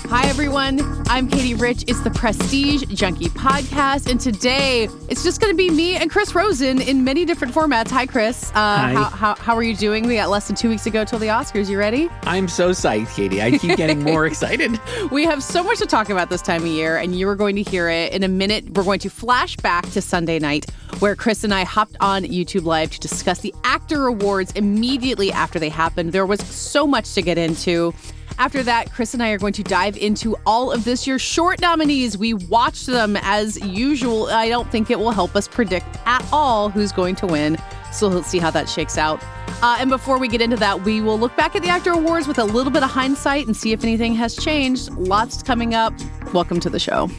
Hi, everyone. I'm Katie Rich. It's the Prestige Junkie podcast. And today, it's just going to be me and Chris Rosen in many different formats. Hi, Chris. Hi. How are you doing? We got less than 2 weeks to go till the Oscars. You ready? I'm so psyched, Katie. I keep getting more excited. We have so much to talk about this time of year, and you are going to hear it in a minute. We're going to flash back to Sunday night, where Chris and I hopped on YouTube Live to discuss the actor awards immediately after they happened. There was so much to get into. After that, Chris and I are going to dive into all of this year's short nominees. We watched them as usual. I don't think it will help us predict at all who's going to win. So we'll see how that shakes out. And before we get into that, we will look back at the Actor Awards with a little bit of hindsight and see if anything has changed. Lots coming up. Welcome to the show.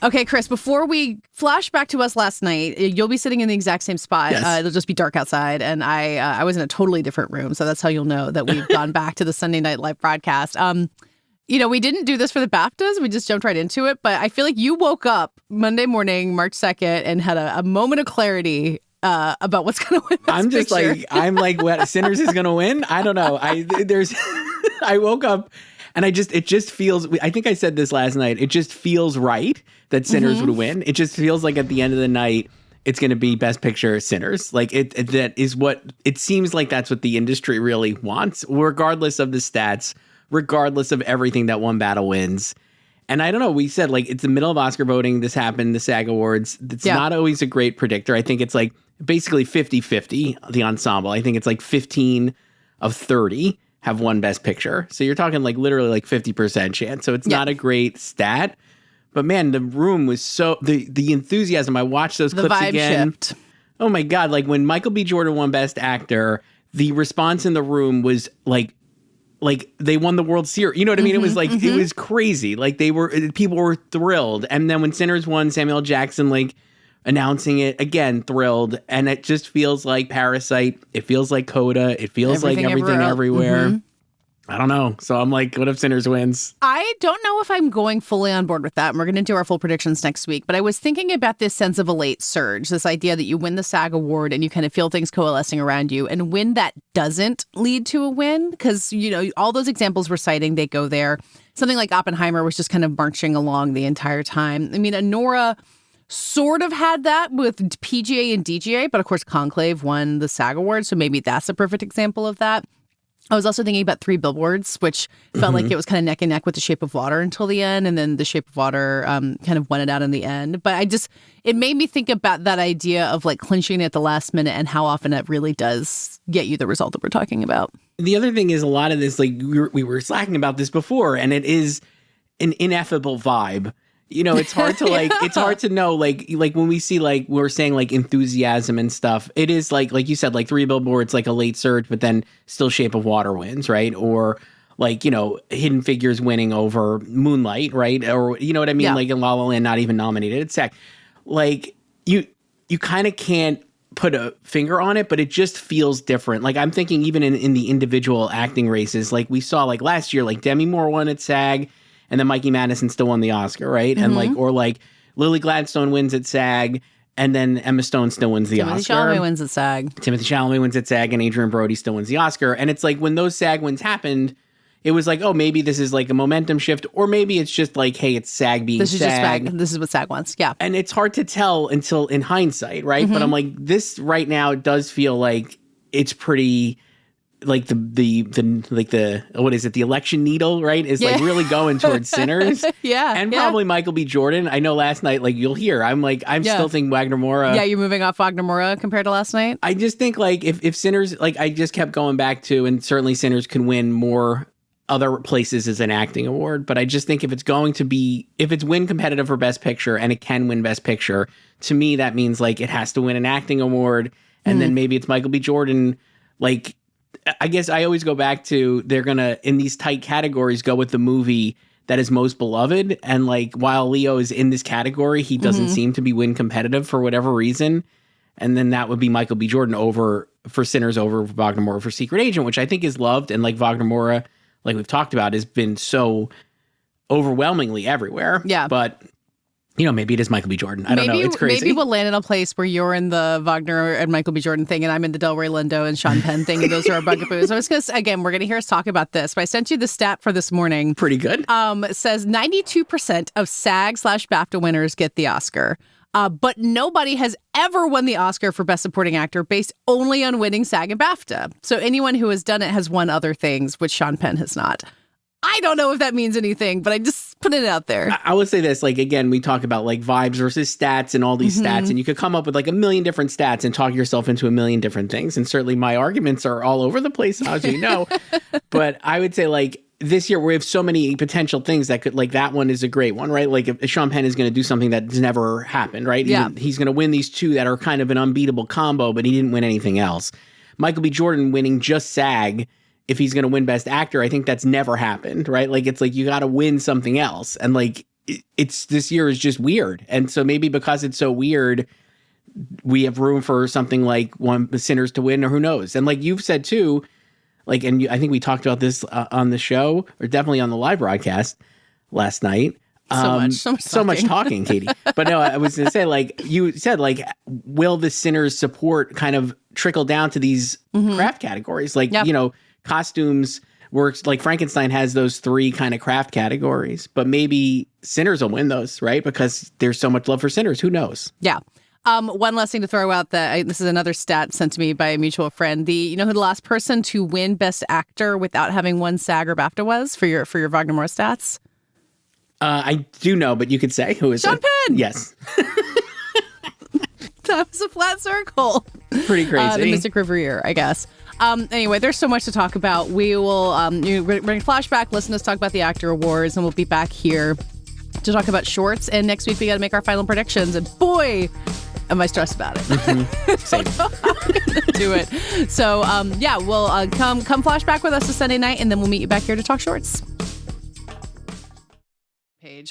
Okay, Chris, before we flash back to us last night, you'll be sitting in the exact same spot. Yes. It'll just be dark outside, and I was in a totally different room, so that's how you'll know that we've gone back to the Sunday Night Live broadcast. We didn't do this for the BAFTAs. We just jumped right into it, but I feel like you woke up Monday morning, March 2nd, and had a moment of clarity about what's going to win Best Picture. What, Sinners is going to win? I don't know. I woke up and it just feels, I think I said this last night, it just feels right that Sinners would win. It just feels like at the end of the night, it's going to be Best Picture Sinners. That is what, it seems like that's what the industry really wants, regardless of the stats, regardless of everything that one battle wins. And I don't know, we said it's the middle of Oscar voting. This happened, the SAG Awards. It's not always a great predictor. I think it's basically 50-50, the ensemble. I think it's 15 of 30 have won Best Picture. So you're talking literally 50% chance. So it's not a great stat. But man, the room was so, the enthusiasm. I watched those clips again. The vibe shift. Oh my God. When Michael B. Jordan won Best Actor, the response in the room was like they won the World Series. You know what I mean? It was it was crazy. People were thrilled. And then when Sinners won, Samuel L. Jackson announcing it again, thrilled. And it just feels like Parasite. It feels like Coda. It feels like Everything Everywhere. Mm-hmm. I don't know. So I'm what if Sinners wins? I don't know if I'm going fully on board with that. And we're going to do our full predictions next week. But I was thinking about this sense of a late surge, this idea that you win the SAG Award and you kind of feel things coalescing around you. And when that doesn't lead to a win, because, all those examples we're citing, they go there. Something like Oppenheimer was just kind of marching along the entire time. I mean, Nora sort of had that with PGA and DGA, but of course, Conclave won the SAG Award. So maybe that's a perfect example of that. I was also thinking about Three Billboards, which felt like it was kind of neck and neck with The Shape of Water until the end. And then The Shape of Water kind of won it out in the end. But it made me think about that idea of clinching at the last minute and how often it really does get you the result that we're talking about. The other thing is a lot of this, we were slacking about this before, and it is an ineffable vibe. It's hard to it's hard to know, when we see, we're saying enthusiasm and stuff, it is like you said, Three Billboards, a late surge, but then still Shape of Water wins, right? Or Hidden Figures winning over Moonlight, right? Or, you know what I mean? Yeah. La La Land not even nominated. It's you kind of can't put a finger on it, but it just feels different. I'm thinking even in the individual acting races, we saw last year, Demi Moore won at SAG, and then Mikey Madison still won the Oscar, right? Mm-hmm. And Lily Gladstone wins at SAG, and then Emma Stone still wins the Oscar. Timothy Chalamet wins at SAG. Timothy Chalamet wins at SAG, and Adrian Brody still wins the Oscar. And it's when those SAG wins happened, it was oh, maybe this is a momentum shift, or maybe it's just hey, it's SAG being this is SAG. This is what SAG wants, yeah. And it's hard to tell until in hindsight, right? But I'm this right now does feel it's pretty... the what is it, the election needle, right, is really going towards Sinners. And probably Michael B. Jordan. I know last night, you'll hear, I'm still thinking Wagner Moura. Yeah, you're moving off Wagner Moura compared to last night. I just think if Sinners, I just kept going back to, and certainly Sinners can win more other places as an acting award, but I just think if it's win competitive for Best Picture and it can win Best Picture, to me that means it has to win an acting award, and then maybe it's Michael B. Jordan. I guess I always go back to, they're going to, in these tight categories, go with the movie that is most beloved. And while Leo is in this category, he doesn't seem to be win competitive for whatever reason. And then that would be Michael B. Jordan for Sinners over Wagner Moura for Secret Agent, which I think is loved. And Wagner Moura, we've talked about, has been so overwhelmingly everywhere. Yeah. But Maybe it is Michael B. Jordan. I don't know. It's crazy. Maybe we'll land in a place where you're in the Wagner and Michael B. Jordan thing, and I'm in the Delroy Lindo and Sean Penn thing, and those are our bugaboos. I was going to, again, we're going to hear us talk about this, but I sent you the stat for this morning. Pretty good. It says 92% of SAG/BAFTA winners get the Oscar. But nobody has ever won the Oscar for Best Supporting Actor based only on winning SAG and BAFTA. So anyone who has done it has won other things, which Sean Penn has not. I don't know if that means anything, but I just put it out there. I would say this, again, we talk about vibes versus stats and all these stats, and you could come up with a million different stats and talk yourself into a million different things. And certainly my arguments are all over the place, as you know. But I would say this year we have so many potential things that could, that one is a great one, right? If Sean Penn is going to do something that's never happened, right? Yeah. He's going to win these two that are kind of an unbeatable combo, but he didn't win anything else. Michael B. Jordan winning just SAG, if he's going to win Best Actor, I think that's never happened, right? You got to win something else. And it's this year is just weird. And so maybe because it's so weird, we have room for something like the Sinners to win, or who knows? And you've said too, and I think we talked about this on the show, or definitely on the live broadcast last night. So much talking, Katie. But no, I was going to say, you said, will the Sinners support kind of trickle down to these craft categories? Yep. Costumes works, Frankenstein has those three kind of craft categories, but maybe Sinners will win those, right? Because there's so much love for Sinners. Who knows? Yeah. One last thing to throw out, that this is another stat sent to me by a mutual friend. Who the last person to win Best Actor without having won SAG or BAFTA was for your Wagner Moura stats? I do know, but you could say who is Sean it? Penn. Yes. That was a flat circle. Pretty crazy. The Mystic River year, I guess. Anyway, there's so much to talk about. We will we're going to flashback, listen to us talk about the Actor Awards, and we'll be back here to talk about shorts. And next week we got to make our final predictions. And boy, am I stressed about it. Same. I'm gonna do it. So we'll come flashback with us this Sunday night, and then we'll meet you back here to talk shorts.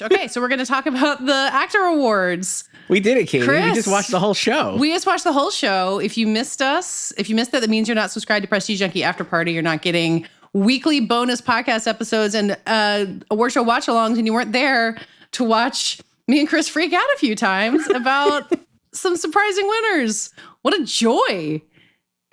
Okay, so we're going to talk about the Actor Awards. We did it, Katie. Chris, we just watched the whole show. We just watched the whole show. If you missed that means you're not subscribed to Prestige Junkie After Party. You're not getting weekly bonus podcast episodes and award show watch-alongs, and you weren't there to watch me and Chris freak out a few times about some surprising winners. What a joy. It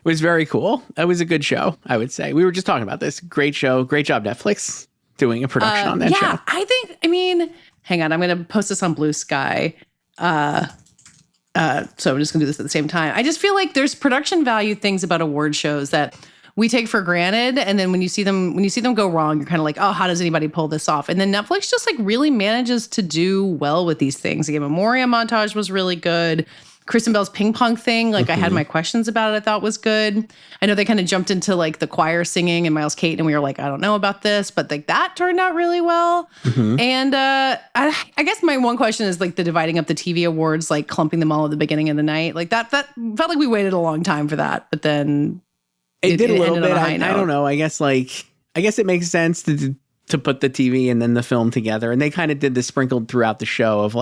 was very cool. It was a good show, I would say. We were just talking about this. Great show. Great job, Netflix, doing a production on that show. Yeah, hang on. I'm going to post this on Blue Sky. So I'm just going to do this at the same time. I just feel like there's production value things about award shows that we take for granted. And then when you see them go wrong, you're kind of like, oh, how does anybody pull this off? And then Netflix just really manages to do well with these things. The Memoria montage was really good. Kristen Bell's ping pong thing, I had my questions about it, I thought was good. I know they kind of jumped into the choir singing and Miles Kate, and we were like, I don't know about this, but that turned out really well. And I guess my one question is the dividing up the TV awards, clumping them all at the beginning of the night. That felt like we waited a long time for that, but then it did a little bit. I don't know. I guess it makes sense to put the TV and then the film together, and they kind of did this sprinkled throughout the show of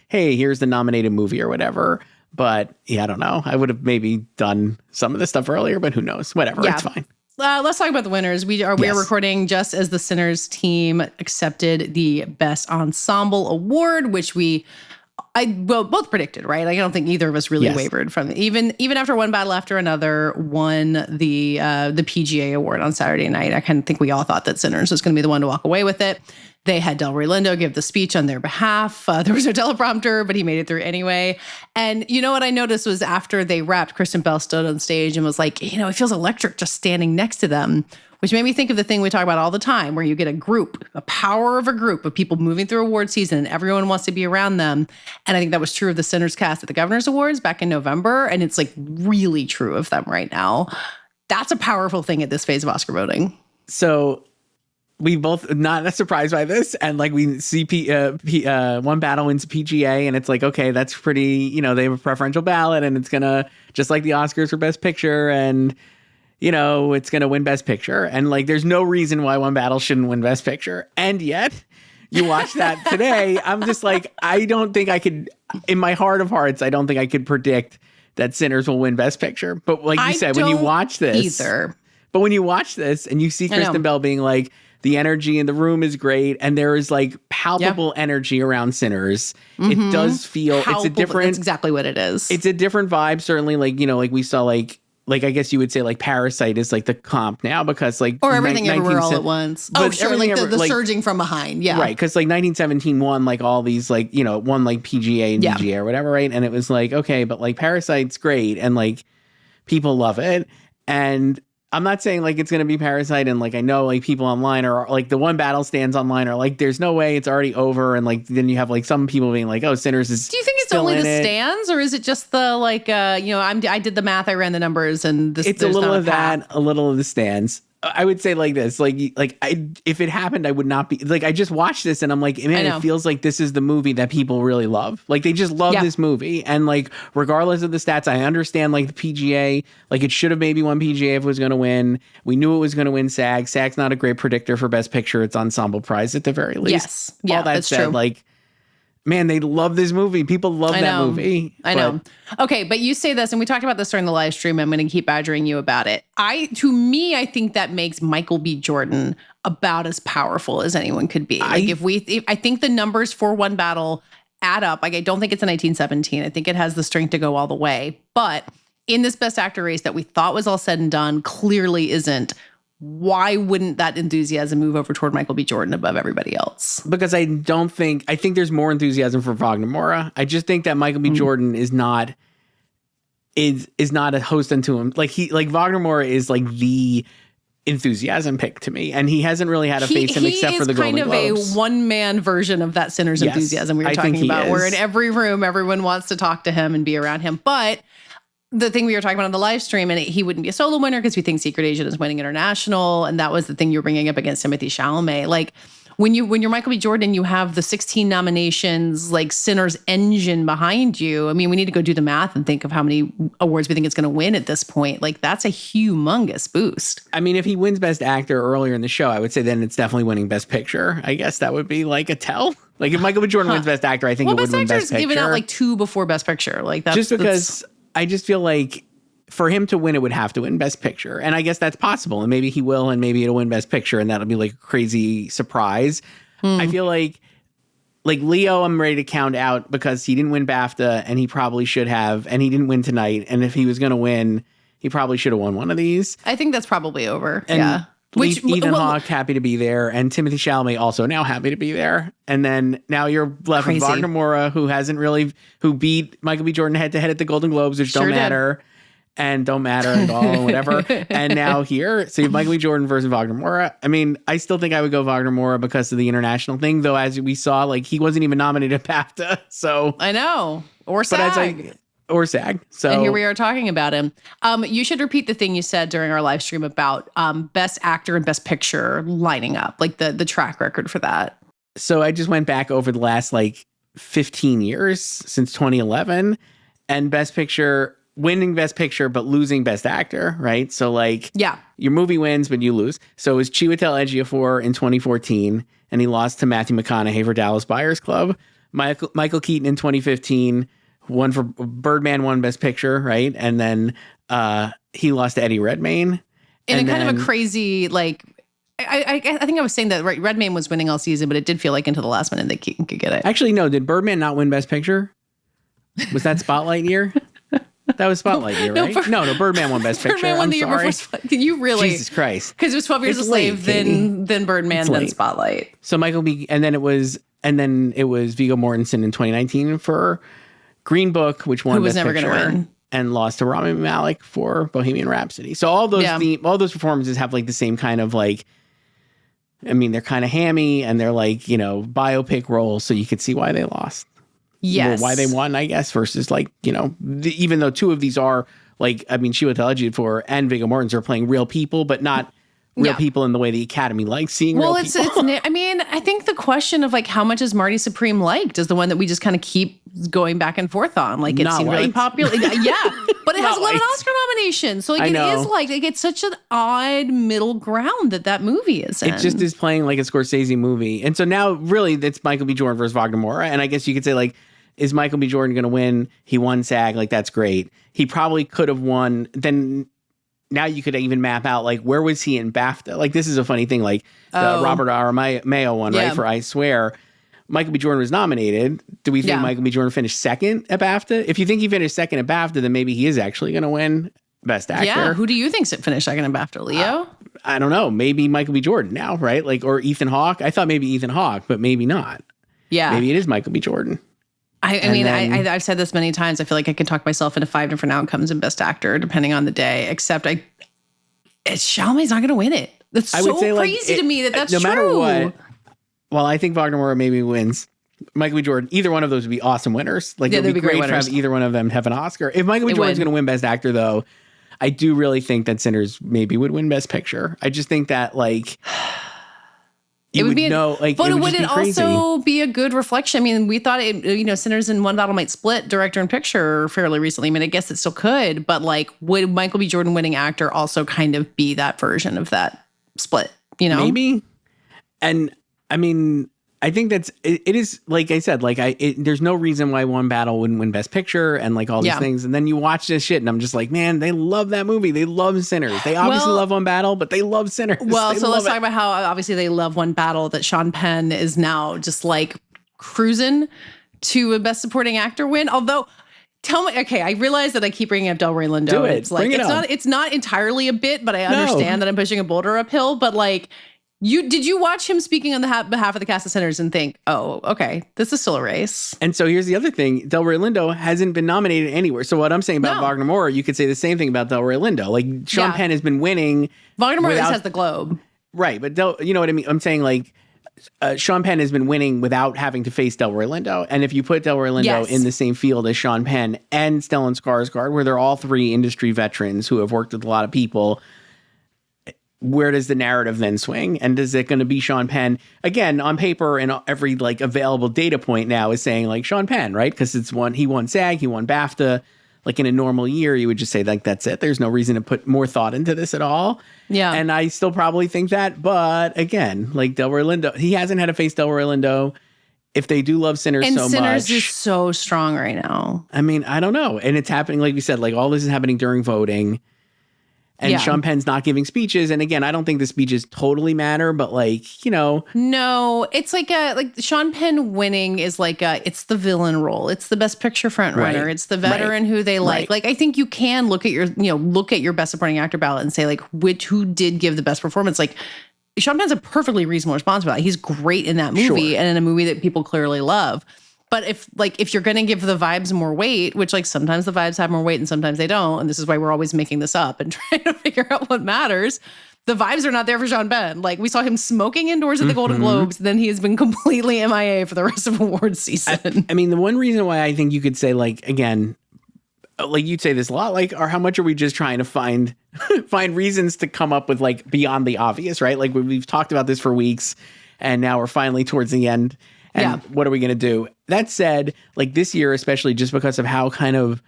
hey, here's the nominated movie or whatever. But yeah, I don't know. I would have maybe done some of this stuff earlier, but who knows? Whatever. Yeah. It's fine. Let's talk about the winners. We are recording just as the Sinners team accepted the Best Ensemble Award, which both predicted, right? I don't think either of us really wavered from it. Even after One Battle After Another won the PGA award on Saturday night. I kind of think we all thought that Sinners was going to be the one to walk away with it. They had Delroy Lindo give the speech on their behalf. There was no teleprompter, but he made it through anyway. And you know what I noticed was after they wrapped, Kristen Bell stood on stage and was like, it feels electric just standing next to them, which made me think of the thing we talk about all the time, where you get a power of a group of people moving through award season and everyone wants to be around them. And I think that was true of the Sinners cast at the Governor's Awards back in November. And it's really true of them right now. That's a powerful thing at this phase of Oscar voting. So we both not surprised by this, and we see One Battle wins PGA, and it's okay, that's pretty. They have a preferential ballot, and it's gonna just like the Oscars for Best Picture, and it's gonna win Best Picture, and there's no reason why One Battle shouldn't win Best Picture, and yet you watch that today. I'm just I don't think I could, in my heart of hearts, I don't think I could predict that Sinners will win Best Picture. But you said, when you watch this, either. But when you watch this and you see Kristen Bell being The energy in the room is great. And there is like palpable energy around Sinners. It does feel, it's a different. That's exactly what it is. It's a different vibe. Certainly, like, you know, like we saw like I guess you would say like Parasite is like the comp now because like or Everything Everywhere All at Once. Oh, sure, like the surging from behind, yeah, right. Because like 1917 won like all these like, you know, won like PGA and DGA or whatever, right? And it was like, okay, but like Parasite's great and like people love it, and I'm not saying like it's gonna be Parasite, and like I know like people online are like the one battle stands online are like there's no way it's already over, and like then you have like some people being like, oh, Sinners is. Do you think it's only the stands, or is it just the like you know I did the math, I ran the numbers, and this? It's a little of that, a little of the stands. I would say like this, like if it happened, I would not be like, I just watched this and I'm like, man, it feels like this is the movie that people really love. Like they just love this movie. And like, regardless of the stats, I understand like the PGA, like it should have maybe won PGA if it was going to win. We knew it was going to win SAG. SAG's not a great predictor for best picture. It's ensemble prize at the very least. Yes. Yeah, all that that's said, true. like, man, they love this movie. People love that movie. I know. Okay, but you say this, and we talked about this during the live stream. I'm going to keep badgering you about it. To me, I think that makes Michael B. Jordan about as powerful as anyone could be. Like I think the numbers for One Battle add up. Like I don't think it's a 1917. I think it has the strength to go all the way. But in this Best Actor race that we thought was all said and done, clearly isn't. Why wouldn't that enthusiasm move over toward Michael B. Jordan above everybody else? Because I think there's more enthusiasm for Wagner Moura. I just think that Michael B. Jordan is not a host unto him. Like Wagner Moura is like the enthusiasm pick to me, and he hasn't really had a face him except for the Golden Globes. He is kind of a one-man version of that Sinners enthusiasm we were talking about, where in every room everyone wants to talk to him and be around him, but the thing we were talking about on the live stream, and he wouldn't be a solo winner because we think Secret Agent is winning international. And that was the thing you were bringing up against Timothée Chalamet. Like when you're Michael B. Jordan, you have the 16 nominations, like Sinners engine behind you. I mean, we need to go do the math and think of how many awards we think it's going to win at this point. Like that's a humongous boost. I mean, if he wins Best Actor earlier in the show, I would say then it's definitely winning Best Picture. I guess that would be like a tell. Like if Michael B. Jordan wins Best Actor, I think it would win Best Picture. Given out like 2 before Best Picture. Like that's just because I just feel like for him to win, it would have to win Best Picture. And I guess that's possible. And maybe he will, and maybe it'll win Best Picture, and that'll be like a crazy surprise. I feel like Leo, I'm ready to count out because he didn't win BAFTA, and he probably should have, and he didn't win tonight. And if he was going to win, he probably should have won one of these. I think that's probably over. And yeah. Ethan Hawke happy to be there, and Timothée Chalamet also now happy to be there. And then now you're left with Wagner Moura, who beat Michael B. Jordan head to head at the Golden Globes, which don't matter and all whatever. And now here, so you have Michael B. Jordan versus Wagner Moura. I mean, I still think I would go Wagner Moura because of the international thing, though. As we saw, like he wasn't even nominated at BAFTA, so I know, or SAG. Or SAG. So and here we are talking about him. You should repeat the thing you said during our live stream about Best Actor and Best Picture lining up, like the track record for that. So I just went back over the last like 15 years since 2011, and Best Picture, winning Best Picture, but losing Best Actor, right? So like, your movie wins, but you lose. So it was Chiwetel Ejiofor in 2014, and he lost to Matthew McConaughey for Dallas Buyers Club. Michael Keaton in 2015. One for Birdman, won Best Picture, right? And then he lost to Eddie Redmayne. In a kind of a crazy, like, I think I was saying that right, Redmayne was winning all season, but it did feel like into the last minute that Keaton could get it. Actually, no. Did Birdman not win Best Picture? Was that Spotlight year? That was Spotlight year, right? No, Birdman won Best Picture. Birdman won the year before. You really? Jesus Christ! Because it was 12 Years a Slave, then Birdman, then Spotlight. So Michael B. And then it was Viggo Mortensen in 2019 for Green Book, which won Best Picture, never going to win, and lost to Rami Malek for Bohemian Rhapsody. So all those all those performances have like the same kind of like, I mean, they're kind of hammy and they're like, you know, biopic roles. So you could see why they lost. Yes. Well, why they won, I guess, versus like, you know, even though 2 of these are like, I mean, Chiwetel Ejiofor and Viggo Mortensen are playing real people, but not real people in the way the Academy likes seeing real people. Well, I mean, I think the question of like, how much is Marty Supreme liked is the one that we just kind of keep going back and forth on. Like, it seemed really popular. Yeah. But it has 11 Oscar nominations. So like, it is like it's such an odd middle ground that movie is in. It just is playing like a Scorsese movie. And so now really it's Michael B. Jordan versus Wagner Moura. And I guess you could say like, is Michael B. Jordan going to win? He won SAG. Like, that's great. He probably could have won. Then now you could even map out like where was he in BAFTA? Like this is a funny thing. Like the Robert R. Mayo one, right? For I Swear, Michael B. Jordan was nominated. Do we think Michael B. Jordan finished second at BAFTA? If you think he finished second at BAFTA, then maybe he is actually going to win Best Actor. Yeah. Who do you think finished second at BAFTA? Leo? I don't know. Maybe Michael B. Jordan now, right? Like or Ethan Hawke. I thought maybe Ethan Hawke, but maybe not. Yeah. Maybe it is Michael B. Jordan. I've said this many times. I feel like I can talk myself into 5 different outcomes in Best Actor, depending on the day, except Chalamet's not going to win it. That's so crazy to me that's no true. No matter what, well, I think Wagner Moura maybe wins. Michael B. Jordan, either one of those would be awesome winners. Like, it would be great to have either one of them have an Oscar. If Michael B. Jordan's going to win Best Actor, though, I do really think that Sinners maybe would win Best Picture. I just think that, like... But would it also be a good reflection? I mean, we thought Sinners and One Battle might split director and picture fairly recently. I mean, I guess it still could, but like, would Michael B. Jordan winning actor also kind of be that version of that split? You know, maybe. And I mean, I think it is like I said, like there's no reason why One Battle wouldn't win Best Picture and like all these things. And then you watch this shit and I'm just like, man, they love that movie. They love Sinners. They obviously love One Battle, but they love Sinners. Well, so let's talk about how obviously they love One Battle, that Sean Penn is now just like cruising to a Best Supporting Actor win. Although, I realize that I keep bringing up Delroy Lindo. Do it. It's like, it's not entirely a bit, but I understand that I'm pushing a boulder uphill. But like, did you watch him speaking on behalf of the cast of Sinners and think, oh, okay, this is still a race? And so here's the other thing. Delroy Lindo hasn't been nominated anywhere. So what I'm saying about Wagner Moura, you could say the same thing about Delroy Lindo. Like Sean Penn has been winning. Wagner Moura has the Globe. Right. But you know what I mean? I'm saying like Sean Penn has been winning without having to face Delroy Lindo. And if you put Delroy Lindo in the same field as Sean Penn and Stellan Skarsgård, where they're all three industry veterans who have worked with a lot of people, where does the narrative then swing? And is it going to be Sean Penn again on paper? And every like available data point now is saying like Sean Penn, right? Because he won SAG, he won BAFTA. Like in a normal year, you would just say like that's it. There's no reason to put more thought into this at all. Yeah, and I still probably think that. But again, like Delroy Lindo, he hasn't had to face Delroy Lindo. If they do love Sinners so much, and Sinners is so strong right now. I mean, I don't know, and it's happening like we said. Like all this is happening during voting. And Sean Penn's not giving speeches. And again, I don't think the speeches totally matter, but like, you know. No, it's like Sean Penn winning is like it's the villain role. It's the Best Picture front runner. It's the veteran who they like. Like, I think you can look at your Best Supporting Actor ballot and say like, who did give the best performance? Like, Sean Penn's a perfectly reasonable response to that. He's great in that movie and in a movie that people clearly love. But if you're going to give the vibes more weight, which like sometimes the vibes have more weight and sometimes they don't, and this is why we're always making this up and trying to figure out what matters, the vibes are not there for Sean Penn. Like we saw him smoking indoors at the Golden Globes, then he has been completely MIA for the rest of awards season. I mean, the one reason why I think you could say like, again, like you'd say this a lot, like, or how much are we just trying to find reasons to come up with like beyond the obvious, right? Like we've talked about this for weeks and now we're finally towards the end. And what are we going to do? That said, like this year, especially just because of how kind of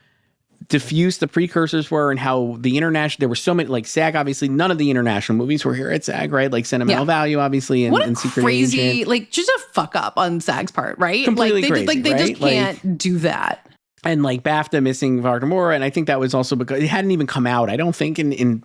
diffuse the precursors were and how the international, there were so many, like SAG, obviously, none of the international movies were here at SAG, right? Like Sentimental Value, obviously, and Secret crazy, Agent. like just a fuck up on SAG's part, right? Completely like, crazy, they just can't do that. And like BAFTA missing Wagner Moura, and I think that was also because it hadn't even come out. I don't think in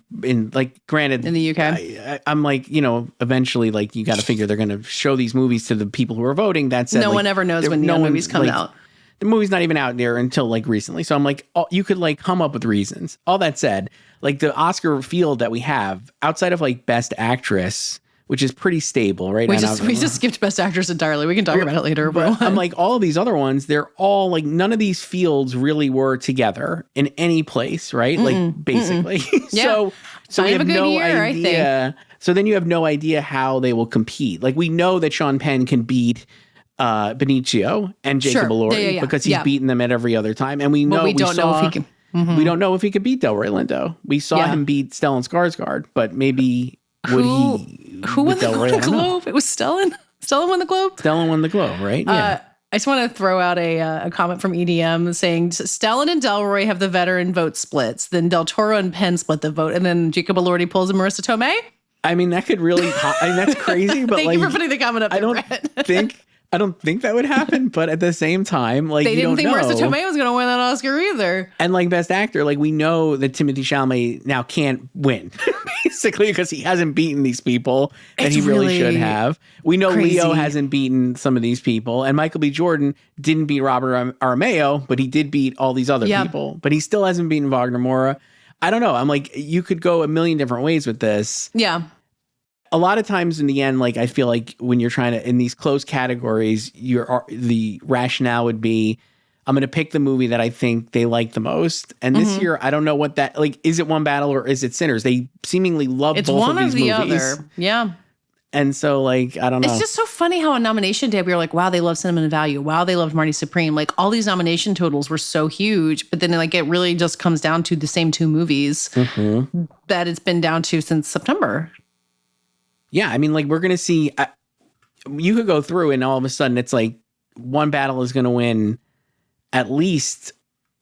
like granted in the UK. I'm like, you know, eventually like you got to figure they're going to show these movies to the people who are voting. That said, no one ever knows when the movies come out. The movie's not even out there until like recently. So I'm like, you could like come up with reasons. All that said, like the Oscar field that we have outside of like Best Actress, which is pretty stable, right? We just skipped Best Actress entirely. We can talk about it later. But I'm like, all of these other ones, they're all like, none of these fields really were together in any place, right? Like basically. Yeah. So we have no idea. I think. So then you have no idea how they will compete. Like we know that Sean Penn can beat Benicio and Jacob Elordi because he's beaten them at every other time. And we know we don't know if he can. We don't know if he could beat Delroy Lindo. We saw him beat Stellan Skarsgård, but maybe who won the Golden Globe? It was Stellan. Stellan won the Globe? Stellan won the Globe, right? Yeah. I just want to throw out a comment from EDM saying Stellan and Delroy have the veteran vote splits. Then Del Toro and Penn split the vote. And then Jacob Elordi pulls a Marissa Tomei. I mean, that could really, that's crazy. But Thank you for putting the comment up there, I don't think, I don't think that would happen, but at the same time, like, They didn't think Marissa Tomei was going to win that Oscar either. And like Best Actor, like we know that Timothée Chalamet now can't win, basically, because he hasn't beaten these people that he really should have. We know crazy. Leo hasn't beaten some of these people, and Michael B. Jordan didn't beat Robert Aramayo, but he did beat all these other people. But he still hasn't beaten Wagner Moura. I don't know. I'm like, you could go a million different ways with this. Yeah. A lot of times in the end, like I feel like when you're trying to, in these closed categories, the rationale would be, I'm going to pick the movie that I think they like the most. And this year, I don't know what that, like, is it One Battle or is it Sinners? They seemingly love both of these movies. It's one or the other. Yeah. And so, like, I don't know. It's just so funny how on nomination day, we were like, wow, they love Cinema and Value. Wow, they loved Marty Supreme. Like, all these nomination totals were so huge. But then, like, it really just comes down to the same two movies that it's been down to since September. Yeah, I mean, like, we're going to see, you could go through and all of a sudden it's like One Battle is going to win at least,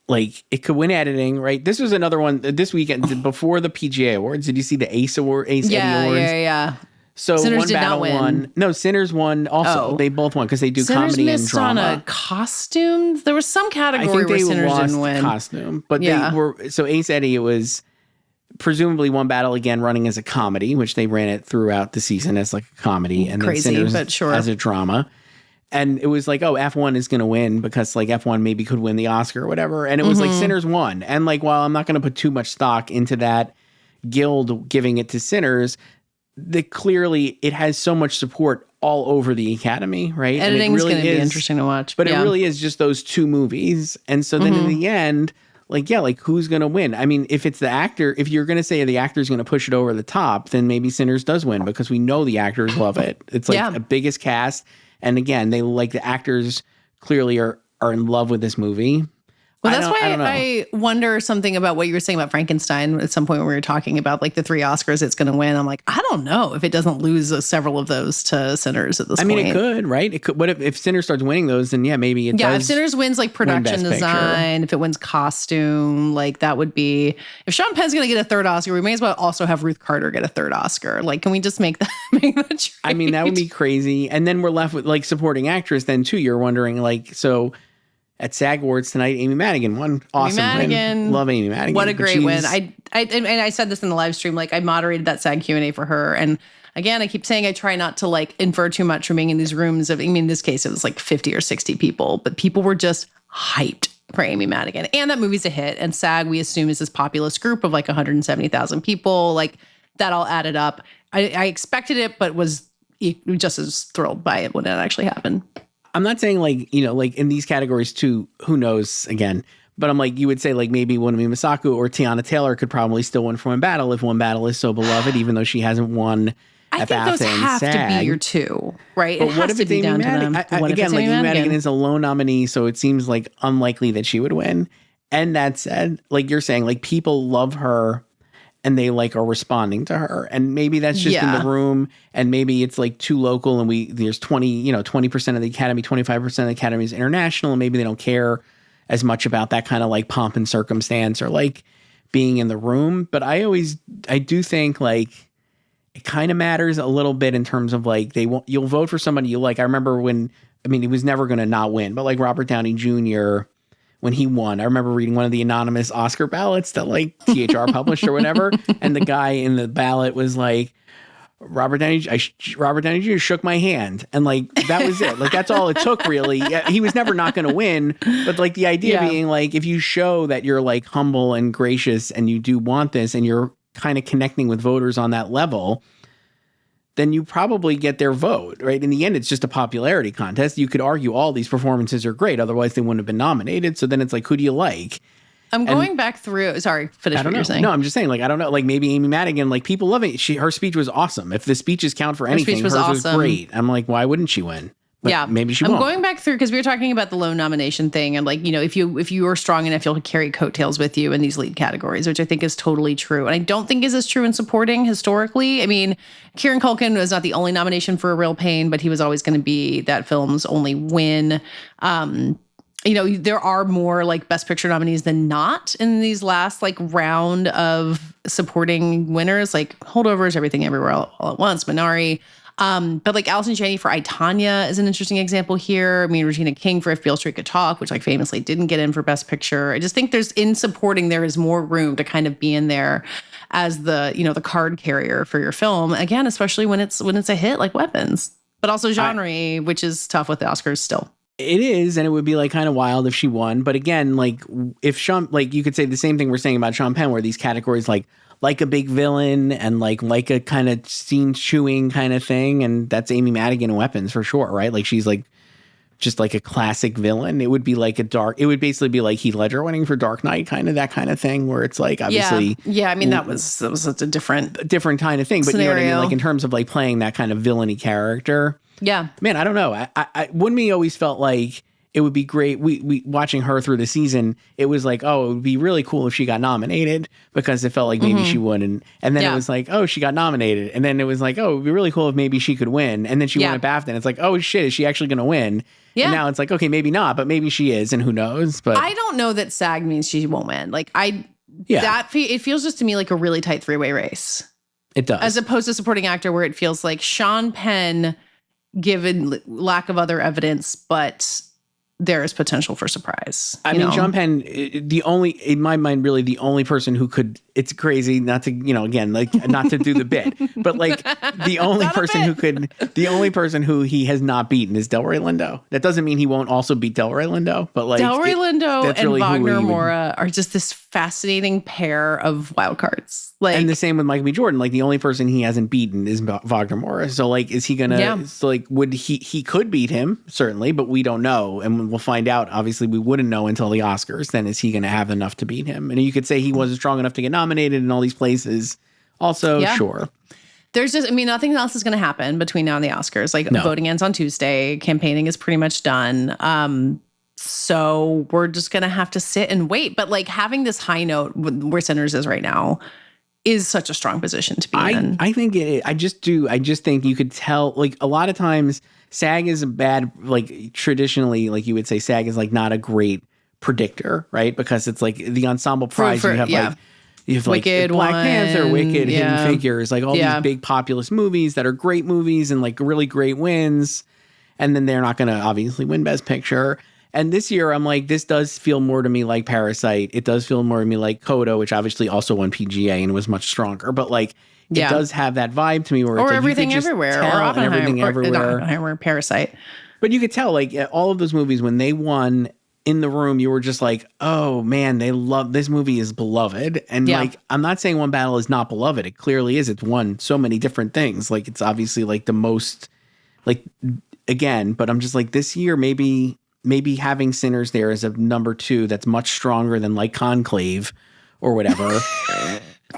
like, it could win editing, right? This was another one this weekend before the PGA Awards. Did you see the Ace Eddie Awards? Yeah. So Sinners One did Battle not win. won. No, Sinners won also. They both won because they do comedy and drama. On a costume. There was some category where Sinners didn't win. Costume, but they were, so Ace Eddie, it was presumably One Battle again running as a comedy, which they ran it throughout the season as like a comedy, and then Sinners as a drama. And it was like, oh, F1 is going to win because like F1 maybe could win the Oscar or whatever. And it was like Sinners won. And like, while I'm not going to put too much stock into that guild giving it to Sinners, clearly it has so much support all over the Academy, right? Editing's really going to be interesting to watch. But it really is just those two movies. And so then in the end, like, yeah, like who's going to win? I mean, if it's the actor, if you're going to say the actor's going to push it over the top, then maybe Sinners does win because we know the actors love it. It's like the biggest cast. And again, they like the actors clearly are in love with this movie. Well, that's why I wonder something about what you were saying about Frankenstein at some point when we were talking about like the 3 Oscars it's going to win. I'm like, I don't know if it doesn't lose several of those to Sinners at this point. I mean, it could, right? It could. What if Sinners starts winning those? Then yeah, maybe it does. Yeah, if Sinners wins like production design, if it wins costume, like that would be. If Sean Penn's going to get a 3rd Oscar, we may as well also have Ruth Carter get a 3rd Oscar. Like, can we just make that trade? I mean, that would be crazy. And then we're left with like supporting actress. Then too, you're wondering like so. At SAG Awards tonight, Amy Madigan won. Awesome win. Love Amy Madigan. What a great win. I said this in the live stream, like I moderated that SAG Q&A for her. And again, I keep saying I try not to like infer too much from being in these rooms of, I mean, in this case, it was like 50 or 60 people, but people were just hyped for Amy Madigan. And that movie's a hit. And SAG, we assume, is this populous group of like 170,000 people. Like that all added up. I expected it, but was just as thrilled by it when it actually happened. I'm not saying like, you know, like in these categories too, who knows again, but I'm like, you would say like maybe Wunmi Mosaku or Tiana Taylor could probably still win for One Battle if One Battle is so beloved, even though she hasn't won. I think those have to be your two, right? But what if it's Amy Madigan? Again, like Amy Madigan is a lone nominee, so it seems like unlikely that she would win. And that said, like you're saying, like people love her and they like are responding to her. And maybe that's just in the room and maybe it's like too local and there's 20% of the Academy, 25% of the Academy is international and maybe they don't care as much about that kind of like pomp and circumstance or like being in the room. But I do think like it kind of matters a little bit in terms of like you'll vote for somebody you like. I remember he was never going to not win, but like Robert Downey Jr., when he won, I remember reading one of the anonymous Oscar ballots that like THR published or whatever. And the guy in the ballot was like, Robert Downey Jr. shook my hand. And like, that was it. Like, that's all it took really. Yeah, he was never not going to win. But like the idea being like, if you show that you're like humble and gracious and you do want this and you're kind of connecting with voters on that level, then you probably get their vote, right? In the end, it's just a popularity contest. You could argue all these performances are great. Otherwise, they wouldn't have been nominated. So then it's like, who do you like? I'm going back through. Sorry, finish what you're saying. No, I'm just saying, like, I don't know. Like, maybe Amy Madigan, like, people love it. Her speech was awesome. If the speeches count for anything, hers was great. I'm like, why wouldn't she win? But maybe she won't. I'm going back through because we were talking about the low nomination thing. And like, you know, if you are strong enough, you'll carry coattails with you in these lead categories, which I think is totally true. And I don't think is as true in supporting historically. I mean, Kieran Culkin was not the only nomination for A Real Pain, but he was always going to be that film's only win. You know, there are more like Best Picture nominees than not in these last like round of supporting winners, like Holdovers, Everything Everywhere All at Once, Minari. But like Allison Janney for I, Tonya is an interesting example here. I mean, Regina King for If Beale Street Could Talk, which like famously didn't get in for Best Picture. I just think in supporting, there is more room to kind of be in there as the, you know, the card carrier for your film. Again, especially when it's a hit like Weapons, but also genre, which is tough with the Oscars still. It is, and it would be like kind of wild if she won. But again, like if Sean, like you could say the same thing we're saying about Sean Penn, where these categories like a big villain and like a kind of scene chewing kind of thing, and that's Amy Madigan in Weapons for sure, right? Like she's like just like a classic villain. It would be like it would basically be like Heath Ledger winning for Dark Knight, kind of that kind of thing, where it's like obviously, yeah. I mean that was such a different kind of thing, but scenario. You know what I mean, like in terms of like playing that kind of villainy character. Yeah, man, I don't know. I when we always felt like it would be great. We watching her through the season, it was like, oh, it would be really cool if she got nominated, because it felt like maybe she wouldn't. And then it was like, oh, she got nominated. And then it was like, oh, it would be really cool if maybe she could win. And then she won a BAFTA, and it's like, oh shit, is she actually going to win? Yeah. And now it's like, okay, maybe not, but maybe she is, and who knows? But I don't know that SAG means she won't win. Like it feels just to me like a really tight three-way race. It does. As opposed to supporting actor, where it feels like Sean Penn, given lack of other evidence, but there is potential for surprise. I mean, Sean Penn, in my mind, really the only person who could, it's crazy not to, you know, again, like not to do the bit, but like the only person who he has not beaten is Delroy Lindo. That doesn't mean he won't also beat Delroy Lindo, but like Delroy Lindo and really Wagner Moura are just this fascinating pair of wild cards. Like, and the same with Michael B. Jordan. Like the only person he hasn't beaten is Wagner Moura. So like, is he gonna? Yeah. So like, would he could beat him certainly, but we don't know, and we'll find out. Obviously, we wouldn't know until the Oscars. Then is he going to have enough to beat him? And you could say he wasn't strong enough to get nominated in all these places. Also, sure. There's just, I mean, nothing else is going to happen between now and the Oscars. Like voting ends on Tuesday. Campaigning is pretty much done. So we're just going to have to sit and wait. But like having this high note where Sinners is right now is such a strong position to be in. I think I just think you could tell, like a lot of times SAG is a bad, like traditionally, like you would say SAG is like not a great predictor, right? Because it's like the ensemble prize, you have like Wicked, Black Panther, Wicked, Hidden Figures, like all these big populist movies that are great movies and like really great wins. And then they're not going to obviously win Best Picture. And this year, I'm like, this does feel more to me like Parasite. It does feel more to me like Coda, which obviously also won PGA and was much stronger. But like, it does have that vibe to me where it's like Everything Everywhere, or Oppenheimer, Everything Everywhere, Oppenheimer, Parasite. But you could tell, like all of those movies, when they won in the room, you were just like, oh man, they love this movie is beloved. And like, I'm not saying One Battle is not beloved. It clearly is. It's won so many different things. Like it's obviously like the most, like again. But I'm just like, this year maybe having Sinners there as a number 2 that's much stronger than like Conclave or whatever.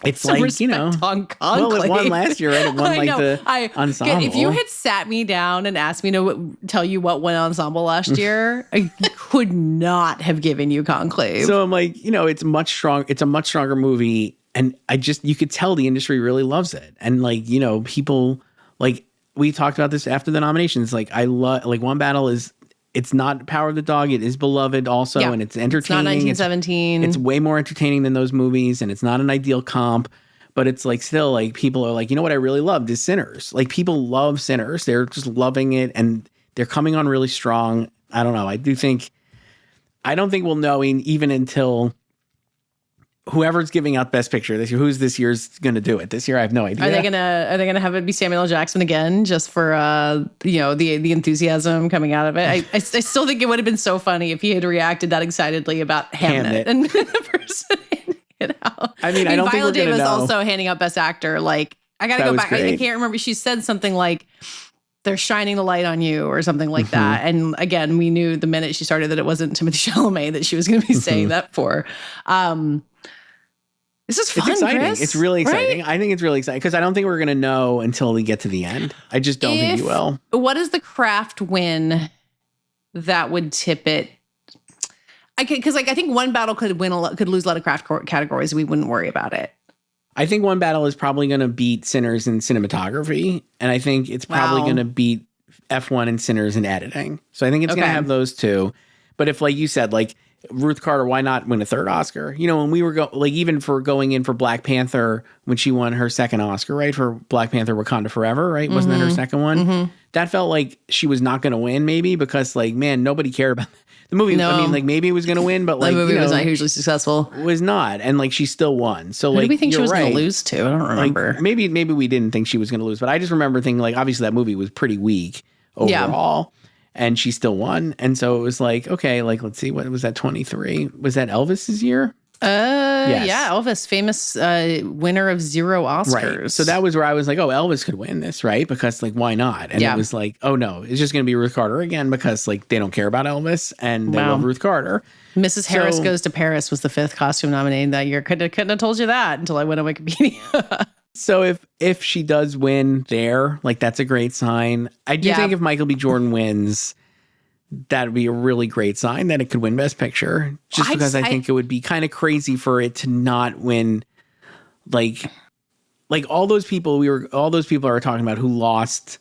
It's some like, you know, on well, it won last year, right? It won like the ensemble. If you had sat me down and asked me to tell you what won ensemble last year, I could not have given you Conclave. So I'm like, you know, it's much strong. It's a much stronger movie. And you could tell the industry really loves it. And like, you know, people like, we talked about this after the nominations. Like I love, like One Battle is, it's not Power of the Dog. It is beloved also, and it's entertaining. It's not 1917. It's way more entertaining than those movies, and it's not an ideal comp. But it's like still like people are like, you know what I really loved is Sinners. Like people love Sinners. They're just loving it, and they're coming on really strong. I don't know. I don't think we'll know even until whoever's giving out Best Picture this year. Who's this year's going to do it this year? I have no idea. Are they gonna have it be Samuel L. Jackson again, just for you know, the enthusiasm coming out of it? I still think it would have been so funny if he had reacted that excitedly about Hamnet and the person handing it out. I mean, I don't Viola think we're Davis gonna know. also handing out Best Actor. Like I gotta go back. I can't remember. She said something like, "They're shining the light on you," or something like that. And again, we knew the minute she started that it wasn't Timothée Chalamet that she was going to be saying that for. This is fun, it's exciting. Chris, it's really exciting. Right? I think it's really exciting because I don't think we're going to know until we get to the end. I just don't think you will. What is the craft win that would tip it? Because I think One Battle could lose a lot of craft categories. We wouldn't worry about it. I think One Battle is probably going to beat Sinners in cinematography, and I think it's probably going to beat F1 and Sinners in editing. So I think it's going to have those two. But if, like you said, like Ruth Carter, why not win a third Oscar? You know, when we were even for going in for Black Panther, when she won her second Oscar, right? For Black Panther Wakanda Forever, right? Wasn't that her second one? That felt like she was not going to win, maybe, because like, man, nobody cared about the movie. No. I mean, like maybe it was going to win, but like, the movie was not hugely successful. Was not. And like, she still won. So like, who do we think she was going right. to lose to? I don't remember. Like, maybe we didn't think she was going to lose, but I just remember thinking like, obviously that movie was pretty weak overall. Yeah. And she still won. And so it was like, okay, like, let's see, what was that, 23? Was that Elvis's year? Yes. Yeah, Elvis, famous winner of 0 Oscars. Right. So that was where I was like, oh, Elvis could win this, right? Because like, why not? And it was like, oh no, it's just going to be Ruth Carter again because like they don't care about Elvis and they love Ruth Carter. Mrs. Harris Goes to Paris was the 5th costume nominated that year. Couldn't have told you that until I went on Wikipedia. So if she does win there, like that's a great sign. I do think if Michael B. Jordan wins, that would be a really great sign that it could win Best Picture. Just because I think it would be kind of crazy for it to not win. Like all those people are talking about who lost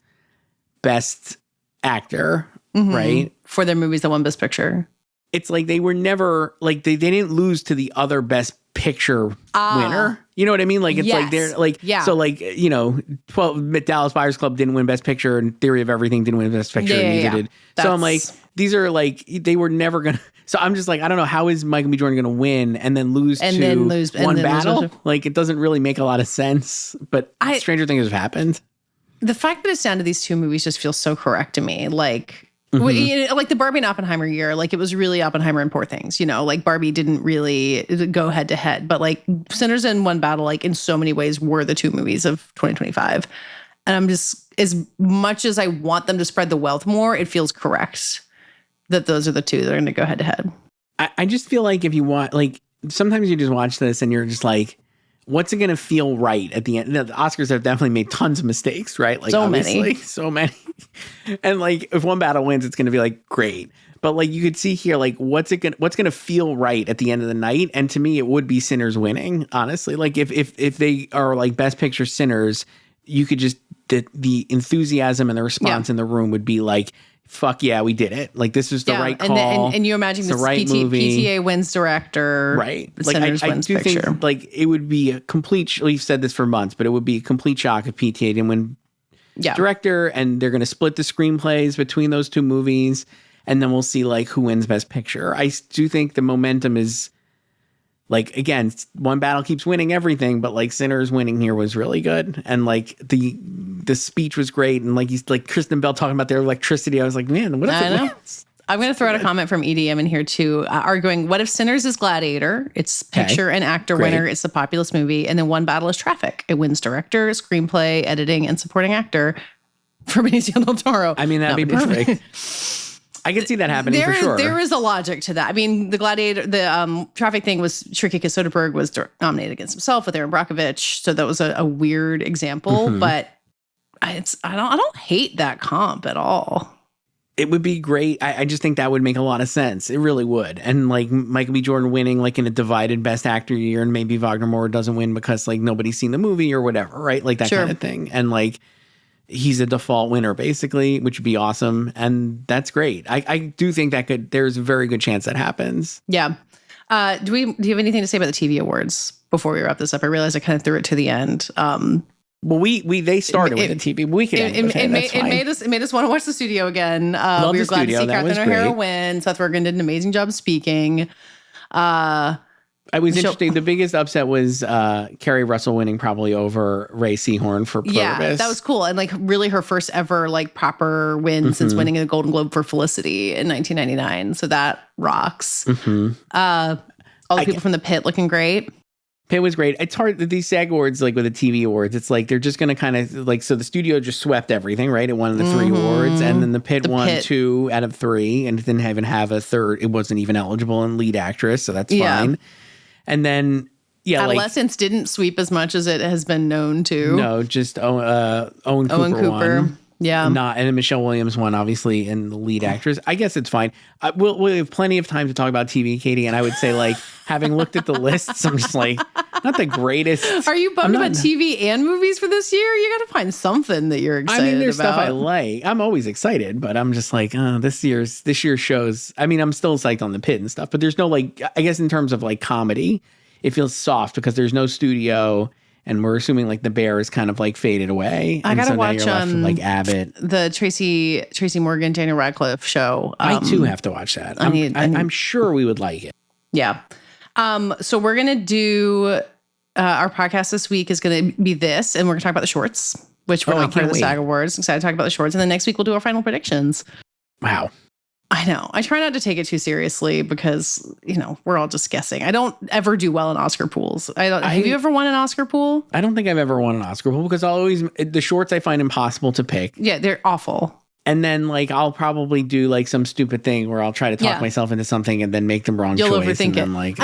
Best Actor, right? For their movies that won Best Picture. It's like they were never like they didn't lose to the other Best Picture winner. You know what I mean? Like it's like they're like so like, you know, 12 Dallas Buyers Club didn't win Best Picture and Theory of Everything didn't win Best Picture and neither did. So I'm like, these are like they were never gonna. So I'm just like, I don't know, how is Michael B. Jordan gonna win and then lose one battle? Like it doesn't really make a lot of sense. But stranger things have happened. The fact that it's down to these two movies just feels so correct to me. Like. Like the Barbie and Oppenheimer year, like it was really Oppenheimer and Poor Things, you know, like Barbie didn't really go head to head, but like Sinners and One Battle, like in so many ways were the two movies of 2025. And I'm just, as much as I want them to spread the wealth more, it feels correct that those are the two that are going to go head to head. I just feel like if you want, like sometimes you just watch this and you're just like, what's it going to feel right at the end? The Oscars have definitely made tons of mistakes, right? Like so many. And like if One Battle wins, it's going to be like great. But like you could see here, like what's going to feel right at the end of the night? And to me, it would be Sinners winning. Honestly, like if they are like Best Picture Sinners, you could just the enthusiasm and the response in the room would be like, fuck yeah, we did it. Like this is the right call. And you imagine this right PTA wins director. Right. Like I do picture. think like it would be a complete, we've said this for months, but it would be a complete shock if PTA didn't win director, and they're going to split the screenplays between those two movies. And then we'll see like who wins Best Picture. I do think the momentum is like, again, One Battle keeps winning everything, but like Sinners winning here was really good. And like the speech was great. And like he's like Kristen Bell talking about their electricity. I was like, man, what if it wins? I'm going to throw out a comment from EDM in here too, arguing, what if Sinners is Gladiator? It's picture and actor winner. It's the populist movie. And then One Battle is Traffic. It wins director, screenplay, editing, and supporting actor for Benicio del Toro. I mean, that'd be perfect. I could see that happening for sure. There is a logic to that. I mean, the Gladiator, the Traffic thing was tricky because Soderbergh was nominated against himself with Aaron Brockovich. So that was a weird example, but I don't hate that comp at all. It would be great. I just think that would make a lot of sense. It really would. And like Michael B. Jordan winning like in a divided Best Actor year, and maybe Wagner Moura doesn't win because like nobody's seen the movie or whatever, right? Like that kind of thing. And like he's a default winner basically, which would be awesome. And that's great. I do think that there's a very good chance that happens. Yeah. Do you have anything to say about the TV awards before we wrap this up? I realized I kind of threw it to the end. Well, they started with the TV. We could end with it. It made us want to watch the studio again. We were glad to see Catherine O'Hara win. Seth Rogen did an amazing job speaking. I was interesting. The biggest upset was Kerry Russell winning probably over Ray Seahorn for Pluribus. Yeah, that was cool. And like really her first ever like proper win since winning a Golden Globe for Felicity in 1999. So that rocks. All the people from the pit looking great. It was great. It's hard, these SAG awards, like with the TV awards, it's like they're just going to kind of like, so the studio just swept everything, right? It won the 3 awards, and then the pit won 2 out of 3, and it didn't even have a third. It wasn't even eligible in lead actress, so that's fine. And then, Adolescence didn't sweep as much as it has been known to. No, just Owen Cooper won. Yeah. And then Michelle Williams won, obviously, in the lead actress. I guess it's fine. We'll have plenty of time to talk about TV, Katie. And I would say, like, having looked at the lists, I'm just like, not the greatest. Are you bummed about TV and movies for this year? You got to find something that you're excited about. I mean, there's stuff I like. I'm always excited, but I'm just like, this year's shows. I mean, I'm still psyched on The Pit and stuff, but there's no like, I guess in terms of like comedy, it feels soft because there's no studio. And we're assuming like The Bear is kind of like faded away. I gotta watch like Abbott, the Tracy Morgan, Daniel Radcliffe show. I too have to watch that. I'm sure we would like it. Yeah. So we're gonna do our podcast this week is gonna be this, and we're gonna talk about the shorts, which we're not part of the SAG Awards. Excited to talk about the shorts, and then next week we'll do our final predictions. Wow. I know. I try not to take it too seriously because, we're all just guessing. I don't ever do well in Oscar pools. Have you ever won an Oscar pool? I don't think I've ever won an Oscar pool because the shorts I find impossible to pick. Yeah, they're awful. And then like I'll probably do like some stupid thing where I'll try to talk myself into something and then make the wrong choice. You'll overthink it. Like,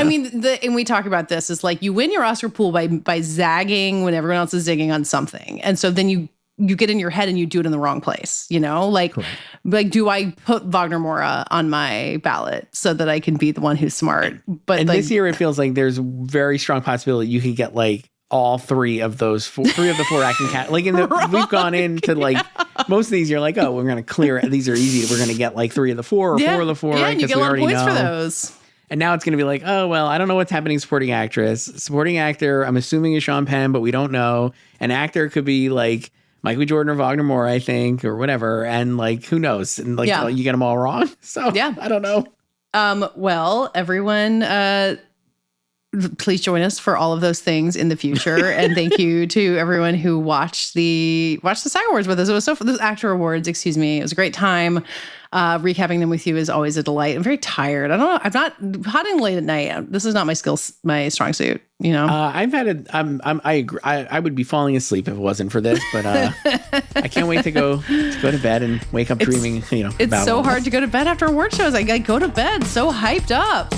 and we talk about this is like you win your Oscar pool by zagging when everyone else is zigging on something. And so then you get in your head and you do it in the wrong place, Like, correct. Like, do I put Wagner Moura on my ballot so that I can be the one who's smart? But this year it feels like there's very strong possibility you could get like all three of the four acting cat. Like we've gone into like most of these. You're like, oh, we're gonna clear it. These are easy. We're gonna get like 3 of the 4 or 4 of the 4. Yeah, right? and you get a lot of points for those. And now it's going to be like, oh, well, I don't know what's happening supporting actress. Supporting actor, I'm assuming is Sean Penn, but we don't know. An actor could be like Michael B. Jordan or Wagner Moura, I think, or whatever. And like, who knows? And like, you get them all wrong. So I don't know. Well, everyone, please join us for all of those things in the future. And thank you to everyone who watched the SAG Awards with us. It was the actor awards, excuse me. It was a great time. Recapping them with you is always a delight. I'm very tired. I don't know. I'm not hot and late at night. This is not my strong suit. I've had I agree. I would be falling asleep if it wasn't for this, but I can't wait to go to bed and wake up dreaming. It's so hard to go to bed after award shows. I go to bed so hyped up.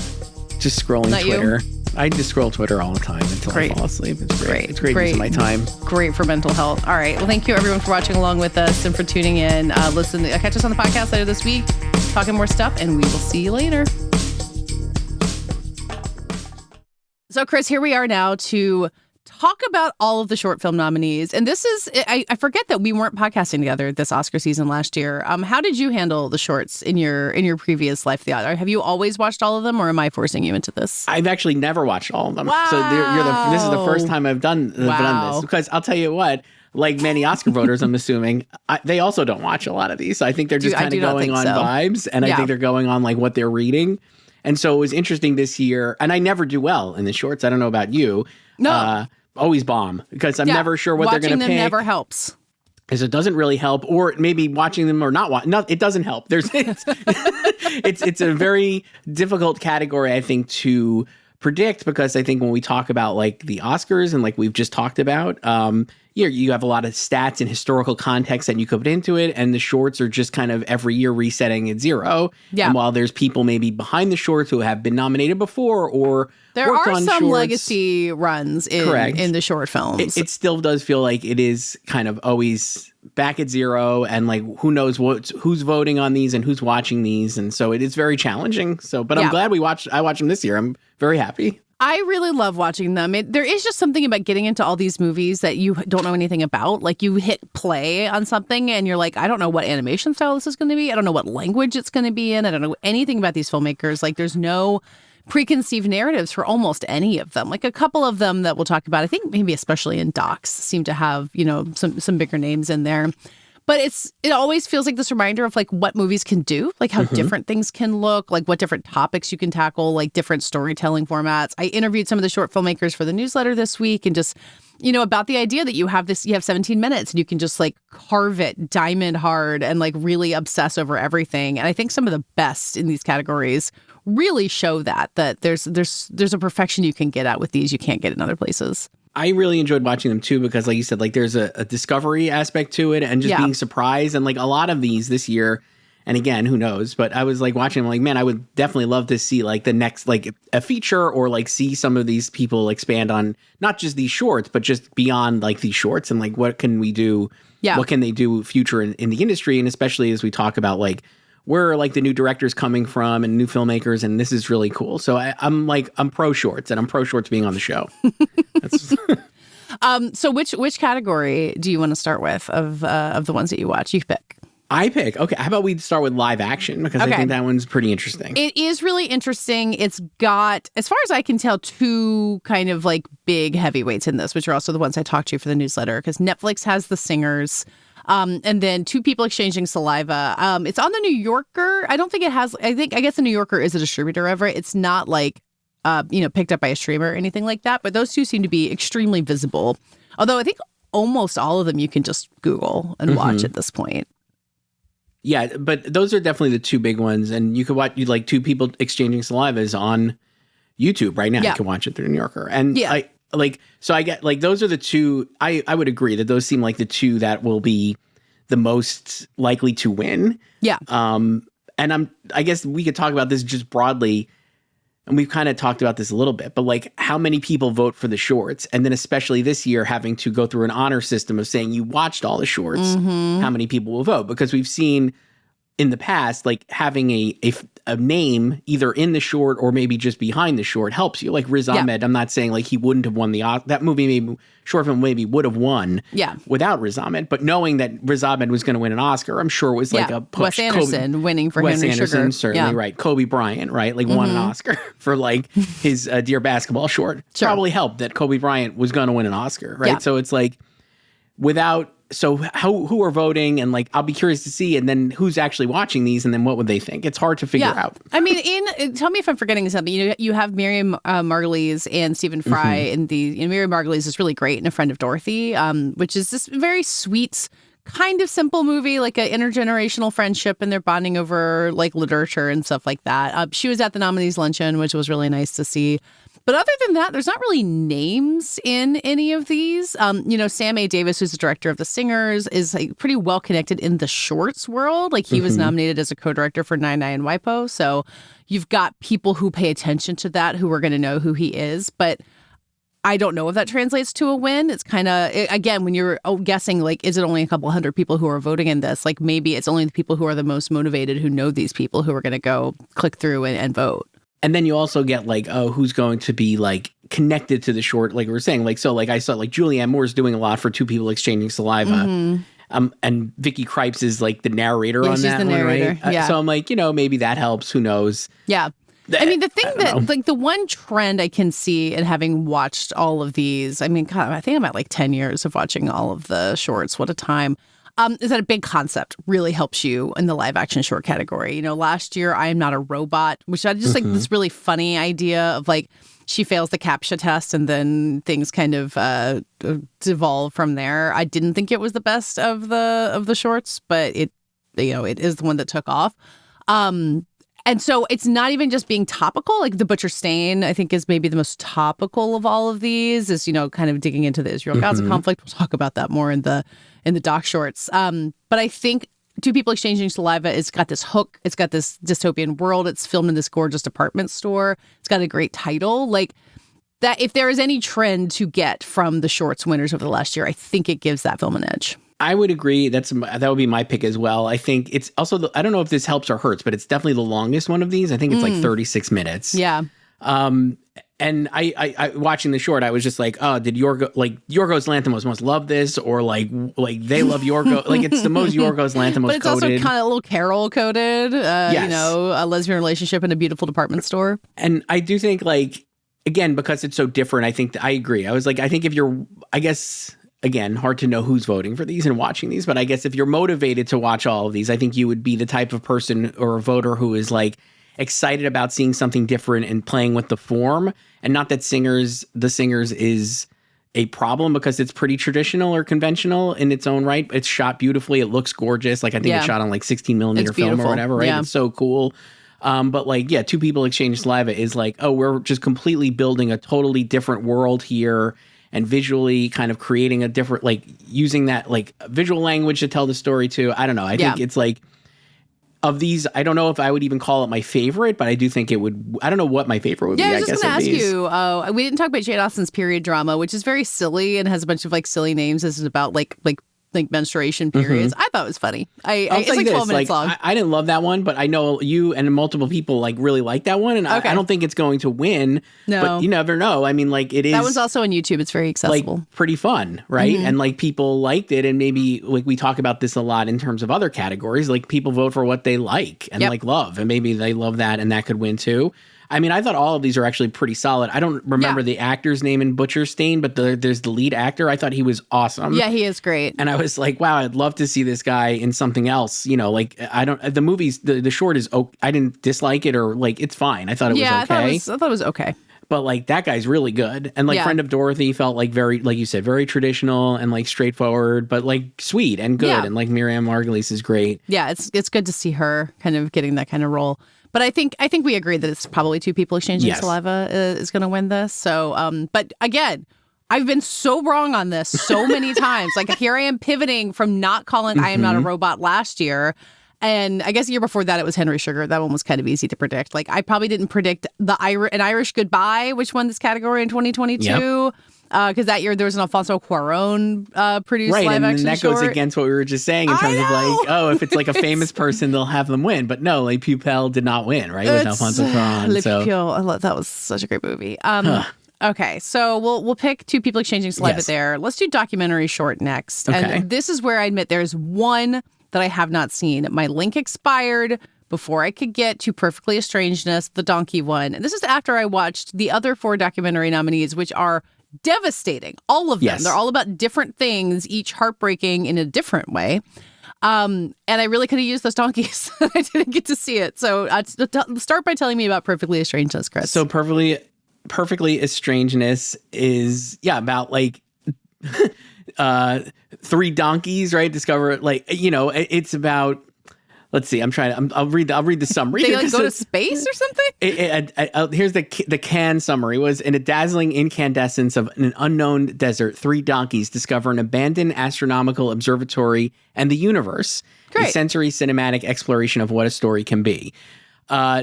Just scrolling Not Twitter. You? I just scroll Twitter all the time until I fall asleep. It's great. It's great use of my time. Great for mental health. All right. Well, thank you everyone for watching along with us and for tuning in. Catch us on the podcast later this week, talking more stuff, and we will see you later. So, Chris, here we are now to talk about all of the short film nominees. And this is, I forget that we weren't podcasting together this Oscar season last year. How did you handle the shorts in your previous life? Have you always watched all of them, or am I forcing you into this? I've actually never watched all of them. Wow. So this is the first time I've done this. Because I'll tell you what, like many Oscar voters, I'm assuming, they also don't watch a lot of these. So I think they're just kind of going on vibes. And I think they're going on like what they're reading. And so it was interesting this year. And I never do well in the shorts. I don't know about you. No. Always bomb because I'm never sure what they're going to pick. Watching them never helps. Because it doesn't really help, or maybe watching them or not watching. No, it doesn't help. It's a very difficult category, I think, to predict, because I think when we talk about like the Oscars and like we've just talked about, you have a lot of stats and historical context that you could put into it, and the shorts are just kind of every year resetting at 0. Yeah. And while there's people maybe behind the shorts who have been nominated before or there worked are on some shorts, legacy runs in the short films. It still does feel like it is kind of always back at 0, and like who knows who's voting on these and who's watching these, and so it is very challenging. So, but I'm glad I watched them this year. I'm very happy. I really love watching them. There is just something about getting into all these movies that you don't know anything about. Like you hit play on something and you're like, I don't know what animation style this is going to be. I don't know what language it's going to be in. I don't know anything about these filmmakers. Like there's no preconceived narratives for almost any of them. Like a couple of them that we'll talk about, I think maybe especially in docs, seem to have, some bigger names in there. But it always feels like this reminder of like what movies can do, like how different things can look, like what different topics you can tackle, like different storytelling formats. I interviewed some of the short filmmakers for the newsletter this week, and just, about the idea that you have 17 minutes and you can just like carve it diamond hard and like really obsess over everything. And I think some of the best in these categories really show that there's a perfection you can get at with these you can't get in other places. I really enjoyed watching them too, because like you said, like there's a discovery aspect to it and just being surprised. And like a lot of these this year, and again, who knows, but I was like watching them like, man, I would definitely love to see like the next, like a feature, or like see some of these people expand on not just these shorts, but just beyond like these shorts, and like what can we do? Yeah. What can they do future in the industry? And especially as we talk about like where are like the new directors coming from and new filmmakers, and this is really cool. So I'm pro shorts, and I'm pro shorts being on the show. That's So which category do you want to start with of the ones that you watch? You pick. I pick. Okay, how about we start with live action, because I think that one's pretty interesting. It is really interesting. It's got, as far as I can tell, two kind of like big heavyweights in this, which are also the ones I talked to for the newsletter, because Netflix has The Singers, and then Two People Exchanging Saliva. It's on The New Yorker. I don't think it has, I guess The New Yorker is a distributor of it. It's not like, picked up by a streamer or anything like that, but those two seem to be extremely visible. Although I think almost all of them you can just Google and watch at this point. Yeah, but those are definitely the two big ones, and you could watch like Two People Exchanging Saliva is on YouTube right now. You can watch it through New Yorker, and I get like those are the two. I would agree that those seem like the two that will be the most likely to win. Yeah. And I guess we could talk about this just broadly, and we've kind of talked about this a little bit, but like how many people vote for the shorts, and then especially this year having to go through an honor system of saying you watched all the shorts, how many people will vote? Because we've seen in the past, like having a name either in the short or maybe just behind the short helps you. Like Riz Ahmed, I'm not saying like he wouldn't have won that movie, maybe short film maybe would have won without Riz Ahmed, but knowing that Riz Ahmed was going to win an Oscar, I'm sure it was like a push. Wes Anderson winning for Wes Henry Anderson, Sugar. certainly right. Kobe Bryant, right? Like won an Oscar for like his Dear Basketball short. Sure. Probably helped that Kobe Bryant was going to win an Oscar, right? Yeah. So it's like who are voting, and like I'll be curious to see, and then who's actually watching these, and then what would they think? It's hard to figure out. I mean, tell me if I'm forgetting something. You have Miriam Margolyes and Stephen Fry, and Miriam Margolyes is really great and a friend of Dorothy, which is this very sweet, kind of simple movie, like an intergenerational friendship, and they're bonding over like literature and stuff like that. She was at the nominees luncheon, which was really nice to see. But other than that, there's not really names in any of these. Sam A. Davis, who's the director of The Singers, is like pretty well connected in the shorts world. Like he was nominated as a co-director for Nine and WIPO. So you've got people who pay attention to that who are going to know who he is. But I don't know if that translates to a win. It's kind of, again, when you're guessing, like, is it only a couple hundred people who are voting in this? Like maybe it's only the people who are the most motivated, who know these people, who are going to go click through and vote. And then you also get like, who's going to be like connected to the short, like we were saying, like, so like I saw like Julianne Moore's doing a lot for Two People Exchanging Saliva. And Vicky Krieps is like the narrator on that one, right? Yeah. So I'm like, maybe that helps. Who knows? Yeah. I mean, the thing that, like, the one trend I can see in having watched all of these, I mean, God, I think I'm at like 10 years of watching all of the shorts. What a time. Is that a big concept really helps you in the live action short category. Last year, I Am Not a Robot, which I just like this really funny idea of like she fails the CAPTCHA test and then things kind of devolve from there. I didn't think it was the best of the shorts, but it is the one that took off. And so it's not even just being topical. Like The Butcher Stain, I think, is maybe the most topical of all of these, is, kind of digging into the Israel-Gaza conflict. We'll talk about that more in the doc shorts. But I think Two People Exchanging Saliva has got this hook. It's got this dystopian world. It's filmed in this gorgeous department store. It's got a great title. Like that, if there is any trend to get from the shorts winners over the last year, I think it gives that film an edge. I would agree. That would be my pick as well. I think it's also, I don't know if this helps or hurts, but it's definitely the longest one of these. I think it's like 36 minutes. Yeah. And I watching the short, I was just like, oh, did Yorgos Lanthimos must love this, or like they love Yorgos, like it's the most Yorgos Lanthimos but it's coded. Also kind of a little Carol coded, yes. A lesbian relationship in a beautiful department store. And I do think, like, again, because it's so different, I think I agree. I was like, I think if you're, I guess, again, hard to know who's voting for these and watching these, but I guess if you're motivated to watch all of these, I think you would be the type of person or a voter who is like excited about seeing something different and playing with the form. And not that The Singers is a problem, because it's pretty traditional or conventional in its own right. It's shot beautifully. It looks gorgeous. Like I think it's shot on like 16 millimeter film or whatever, right? Yeah. It's so cool. But like, yeah, Two People Exchange Saliva is like, oh, we're just completely building a totally different world here, and visually kind of creating a different, like using that like visual language to tell the story too. I don't know. I think it's like, of these, I don't know if I would even call it my favorite, but I do think it would. I don't know what my favorite would be. I was just going to ask you. We didn't talk about Jane Austen's period drama, which is very silly and has a bunch of like silly names. This is about like like menstruation periods. I thought it was funny. It's like 12 minutes long. I didn't love that one, but I know you and multiple people like really like that one, and I don't think it's going to win. No. But you never know. I mean, like it is. That one's also on YouTube. It's very accessible. Like pretty fun, right? And like people liked it, and maybe like we talk about this a lot in terms of other categories. Like people vote for what they like and like love, and maybe they love that, and that could win too. I mean, I thought all of these are actually pretty solid. I don't remember the actor's name in Butcher Stain, but there's the lead actor. I thought he was awesome. Yeah, he is great. And I was like, wow, I'd love to see this guy in something else. You know, like the movies, the short is, I didn't dislike it or like, it's fine. I thought it was okay. I thought it was okay. But like that guy's really good. And like Friend of Dorothy felt like very, like you said, very traditional and like straightforward, but like sweet and good. Yeah. And like Miriam Margolyes is great. Yeah, it's good to see her kind of getting that kind of role. But I think we agree that it's probably two people exchanging saliva is going to win this. So, but again, I've been so wrong on this so many times. Like here I am pivoting from not calling I Am Not a Robot last year. And I guess the year before that, it was Henry Sugar. That one was kind of easy to predict. Like I probably didn't predict An Irish Goodbye, which won this category in 2022. Because that year there was an Alfonso Cuarón produced live action that short. goes against what we were just saying in terms of like, if it's like a famous person, they'll have them win. But no, like Pupil did not win, right? With Alfonso Cuarón. Pupil, that was such a great movie. Okay, so we'll pick two people exchanging saliva there. Let's do documentary short next. Okay. And this is where I admit there's one that I have not seen. My link expired before I could get to Perfectly Estrangedness, the donkey one. And this is after I watched the other 4 documentary nominees, which are devastating. All of them. Yes. They're all about different things, each heartbreaking in a different way. And I really could have used those donkeys. I didn't get to see it. So start by telling me about Perfectly Estrangedness, Chris. So Perfectly Estrangedness is, about like 3 donkeys, right? Discover, like, it's about, let's see, I'll read the summary. They like go to space or something? Here's the Cannes summary. Was in a dazzling incandescence of an unknown desert, 3 donkeys discover an abandoned astronomical observatory and the universe. Great. A sensory cinematic exploration of what a story can be.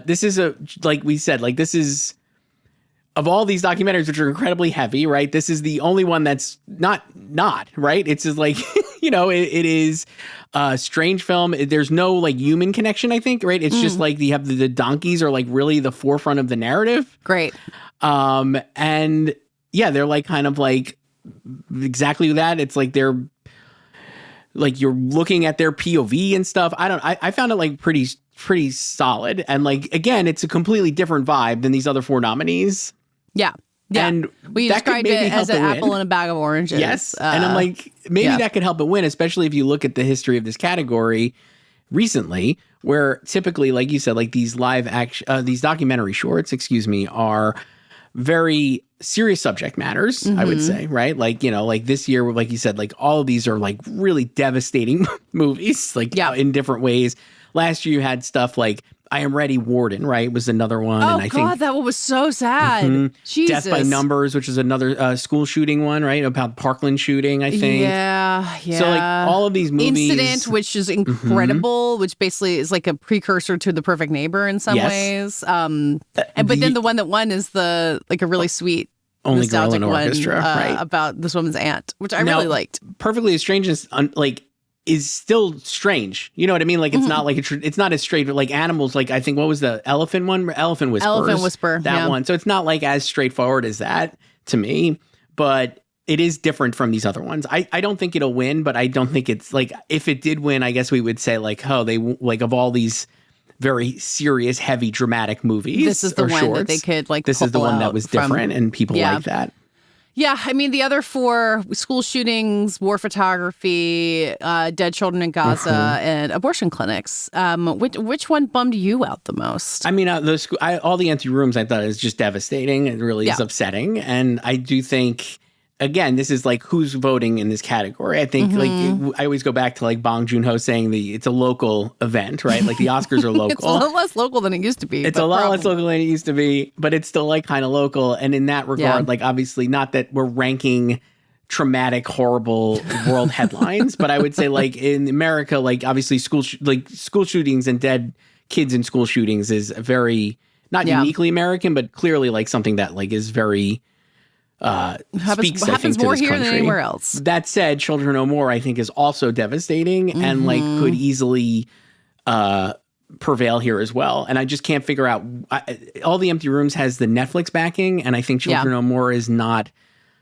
This is like we said, like this is, of all these documentaries, which are incredibly heavy, right? This is the only one that's not, right? It's just like, it is a strange film. There's no like human connection, I think, right? It's just like you have the donkeys are like really the forefront of the narrative. Great. And yeah, they're like kind of like exactly that. It's like they're like you're looking at their POV and stuff. I found it like pretty solid. And like, again, it's a completely different vibe than these other 4 nominees. Yeah. And we described it as an apple in a bag of oranges. Yes. And I'm like, maybe that could help it win, especially if you look at the history of this category recently, where typically, like you said, like these these documentary shorts, are very serious subject matters, I would say, right? Like, like this year, like you said, like all of these are like really devastating movies, like in different ways. Last year you had stuff like I Am Ready, Warden, right, was another one. Oh, and I think that one was so sad. Jesus. Death by Numbers, which is another school shooting one, right, about Parkland shooting, I think. Yeah. So, like, all of these movies. Incident, which is incredible, which basically is like a precursor to The Perfect Neighbor in some ways. But then the one that won is a really sweet, Only nostalgic Girl in Orchestra, right? About this woman's aunt, which I really liked. Perfectly Estranged is still strange. You know what I mean? Like, it's not like it's not as straight, but like Animals, like I think, what was the elephant one? Elephant Whisper. That one. So it's not like as straightforward as that to me, but it is different from these other ones. I don't think it'll win, but I don't think it's like, if it did win, I guess we would say like, they like of all these very serious, heavy, dramatic movies. This is the one shorts, that they could like. This is the one that was different, and people like that. Yeah, I mean, the other 4, school shootings, war photography, dead children in Gaza, and abortion clinics. Which one bummed you out the most? I mean, all the empty rooms I thought is just devastating. It really is upsetting. And I do think, again, this is like who's voting in this category. I think like I always go back to like Bong Joon-ho saying it's a local event, right? Like the Oscars are local. It's a lot less local than it used to be. It's a lot less local than it used to be, but it's still like kind of local. And in that regard, like obviously not that we're ranking traumatic, horrible world headlines, but I would say like in America, like obviously school shootings and dead kids in school shootings is very not uniquely American, but clearly like something that like is very speaks, I think, happens to more this here country. than anywhere else. That said, Children No More, I think, is also devastating and like could easily prevail here as well. And I just can't figure out. All the Empty Rooms has the Netflix backing, and I think Children No More is not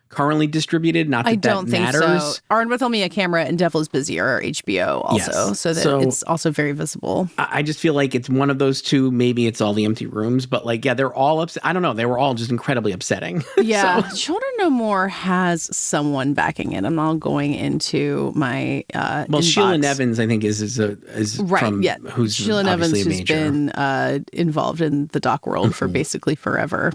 currently distributed. Not that I don't think matters. so. Arn with Only a Camera and Devil is Busy are HBO also, Yes. so that it's also very visible. I just feel like it's one of those two. Maybe it's all the Empty Rooms, but like, yeah, they're all upset. I don't know. They were all just incredibly upsetting. Yeah, Children No More has someone backing it. I'm not going into my well, inbox. Sheila Nevins, I think, is right. from who's Sheila obviously Nevins, a who's major. been involved in the doc world for basically forever.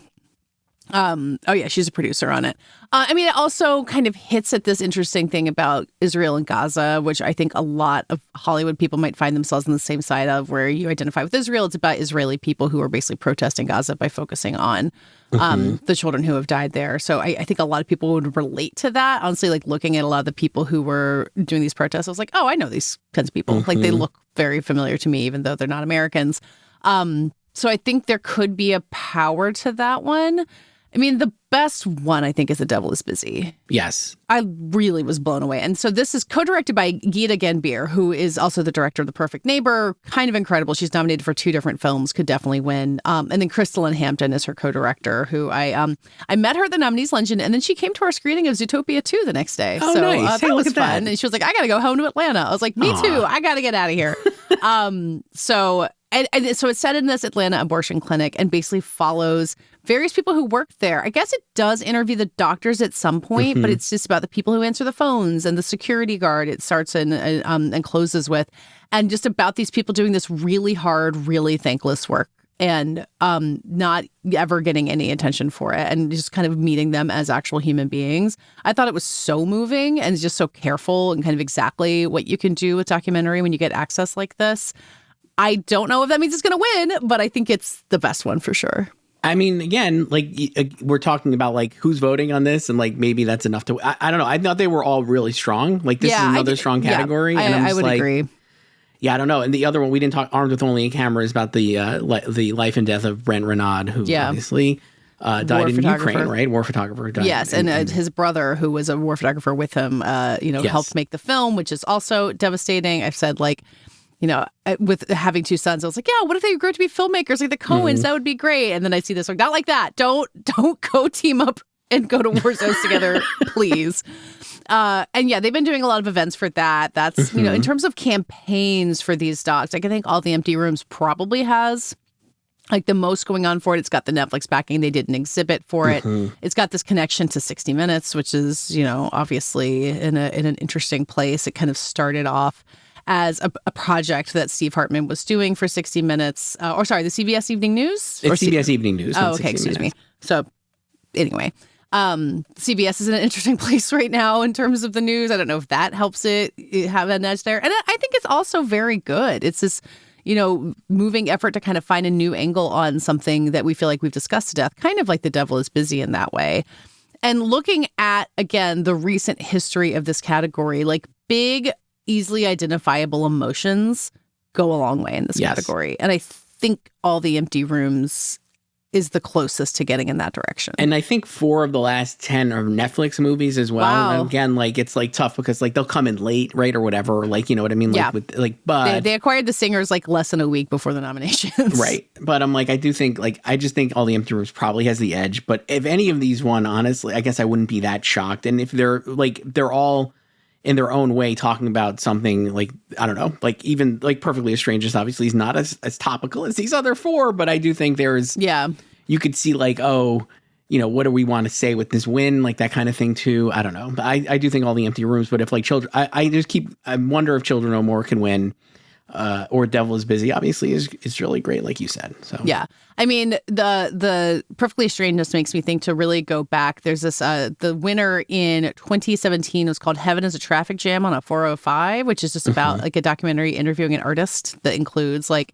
Oh yeah, she's a producer on it. I mean, it also kind of hits at this interesting thing about Israel and Gaza, which I think a lot of Hollywood people might find themselves on the same side of, where you identify with Israel. It's about Israeli people who are basically protesting Gaza by focusing on the children who have died there. So I think a lot of people would relate to that. Honestly, like looking at a lot of the people who were doing these protests, I was like, oh, I know these kinds of people. Like they look very familiar to me, even though they're not Americans. So I think there could be a power to that one. I mean, the best one, I think, is The Devil is Busy. Yes. I really was blown away. And so this is co-directed by Geeta Ganbir, who is also the director of The Perfect Neighbor. Kind of incredible. She's nominated for 2 different films, could definitely win. And then Crystalline Hampton is her co-director, who I met her at the nominees luncheon, and then she came to our screening of Zootopia 2 the next day. Oh, so nice. Hey, that look was at that. fun. And she was like, I got to go home to Atlanta. I was like, me too. I got to get out of here. So it's set in this Atlanta abortion clinic and basically follows various people who work there. I guess it does interview the doctors at some point, but it's just about the people who answer the phones and the security guard it starts and closes with, and just about these people doing this really hard, really thankless work and not ever getting any attention for it and just kind of meeting them as actual human beings. I thought it was so moving and just so careful and kind of exactly what you can do with documentary when you get access like this. I don't know if that means it's going to win, but I think it's the best one for sure. I mean, again, like we're talking about like who's voting on this, and like maybe that's enough to. I don't know. I thought they were all really strong. Like this is another strong category. Yeah, and I'm I just would like, agree. Yeah, I don't know. And the other one we didn't talk. Armed with Only a Camera is about the life and death of Brent Renaud, who obviously died in Ukraine, right? War photographer. Died yes, and his brother, who was a war photographer with him, helped make the film, which is also devastating. I've said like. With having 2 sons, I was like, yeah, what if they grew up to be filmmakers like the Coens? That would be great. And then I see this, like, not like that. Don't go team up and go to war zones together, please. And yeah, they've been doing a lot of events for that. That's, in terms of campaigns for these docs, I think All the Empty Rooms probably has like the most going on for it. It's got the Netflix backing. They did an exhibit for it. It's got this connection to 60 Minutes, which is, obviously in an interesting place. It kind of started off as a project that Steve Hartman was doing for 60 Minutes. The CBS Evening News? It's CBS Evening News. Oh, okay, excuse me. So anyway, CBS is in an interesting place right now in terms of the news. I don't know if that helps it have an edge there. And I think it's also very good. It's this, moving effort to kind of find a new angle on something that we feel like we've discussed to death, kind of like The Devil is Busy in that way. And looking at, again, the recent history of this category, like big, easily identifiable emotions go a long way in this category. And I think All the Empty Rooms is the closest to getting in that direction. And I think 4 of the last 10 are Netflix movies as well. Wow. And again, like it's like tough because like they'll come in late, right? Or whatever. Like, you know what I mean? Like with like, but they acquired the singers like less than a week before the nominations. Right. But I'm like, I just think All the Empty Rooms probably has the edge. But if any of these won, honestly, I guess I wouldn't be that shocked. And if they're all in their own way talking about something like, I don't know, like even like Perfectly Strangers obviously is not as topical as these other 4, but I do think there's, you could see like, oh, what do we want to say with this win? Like that kind of thing too. I don't know. But I do think All the Empty Rooms, but if like children, I wonder if Children No More can win. Or Devil is Busy obviously is really great, like you said. So yeah, I mean the Perfectly Strange just makes me think to really go back. There's this the winner in 2017 was called Heaven is a Traffic Jam on a 405, which is just about like a documentary interviewing an artist that includes like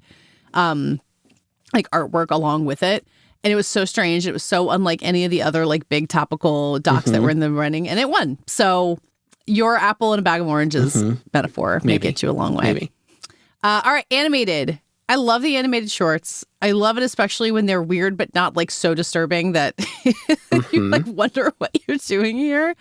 artwork along with it. And it was so strange. It was so unlike any of the other like big topical docs that were in the running, and it won. So your apple and a bag of oranges metaphor may get you a long way. Maybe. All right, animated. I love the animated shorts. I love it, especially when they're weird, but not like so disturbing that you like wonder what you're doing here. And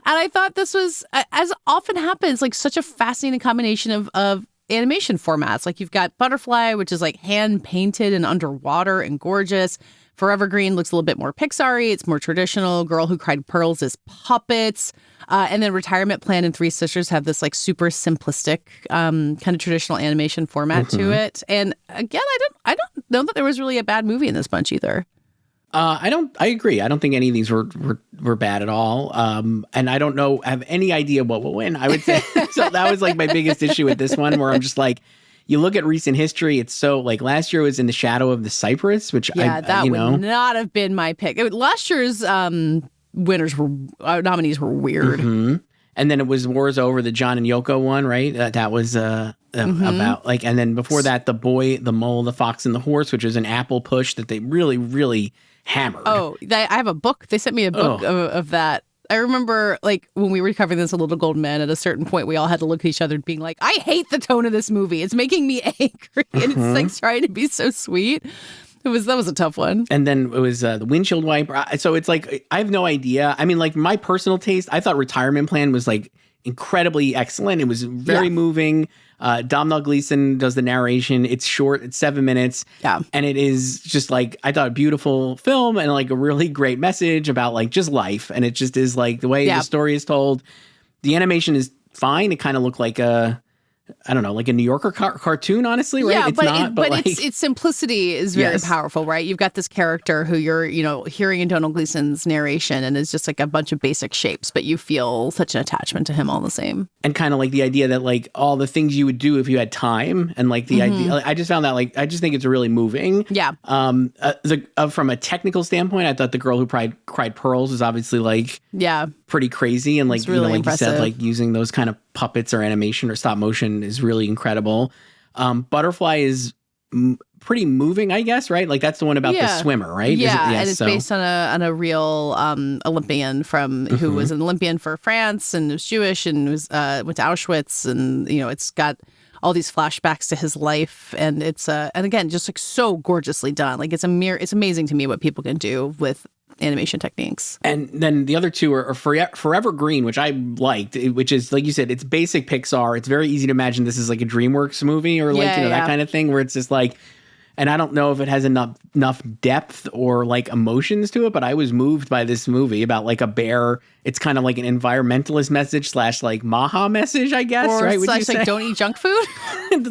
I thought this was, as often happens, like such a fascinating combination of animation formats. Like you've got Butterfly, which is like hand painted and underwater and gorgeous. Forever Green looks a little bit more Pixar-y. It's more traditional. Girl Who Cried Pearls is puppets. And then Retirement Plan and Three Sisters have this like super simplistic kind of traditional animation format to it. And again, I don't know that there was really a bad movie in this bunch either. I agree. I don't think any of these were bad at all. And I don't have any idea what will win, I would say. So that was like my biggest issue with this one, where I'm just like, you look at recent history, it's so like last year was In the Shadow of the Cypress, which that would not have been my pick. Last year's nominees were weird. And then it was War's Over, the John and Yoko one, right? That was about like, and then before that, The Boy, the Mole, the Fox, and the Horse, which was an Apple push that they really, really hammered. Oh, I have a book. They sent me a book of that. I remember, like, when we were covering this a Little Gold Men, at a certain point, we all had to look at each other being like, I hate the tone of this movie. It's making me angry. And it's, like, trying to be so sweet. That was a tough one. And then it was The Windshield Wiper. So it's like, I have no idea. I mean, like, my personal taste, I thought Retirement Plan was, like, incredibly excellent. It was very moving. Domhnall Gleeson does the narration. It's short. It's 7 minutes. Yeah. And it is just like, I thought, a beautiful film and like a really great message about like just life. And it just is like the way the story is told. The animation is fine. It kind of looked like I don't know, like a New Yorker cartoon, honestly, right? Yeah, it's but not, but like, its simplicity is very powerful, right? You've got this character who you're, hearing in Domhnall Gleeson's narration, and it's just like a bunch of basic shapes, but you feel such an attachment to him all the same. And kind of like the idea that like all the things you would do if you had time, and like the idea, I just found that like, I just think it's really moving. Yeah. From a technical standpoint, I thought The Girl Who Cried Pearls is obviously like pretty crazy, and like really like impressive. you said, like using those kind of puppets or animation or stop motion is really incredible. Butterfly is pretty moving, I guess, right? Like that's the one about the swimmer, right? Yeah, and it's based on a real Olympian who was an Olympian for France and was Jewish and went to Auschwitz, and it's got all these flashbacks to his life, and it's and again just like so gorgeously done. Like it's amazing to me what people can do with animation techniques. And then the other two are Forever Green, which I liked, which is, like you said, it's basic Pixar. It's very easy to imagine this is like a DreamWorks movie or like, that kind of thing, where it's just like, and I don't know if it has enough depth or like emotions to it, but I was moved by this movie about like a bear. It's kind of like an environmentalist message / like Maha message, I guess, or right? Would you say? Like don't eat junk food.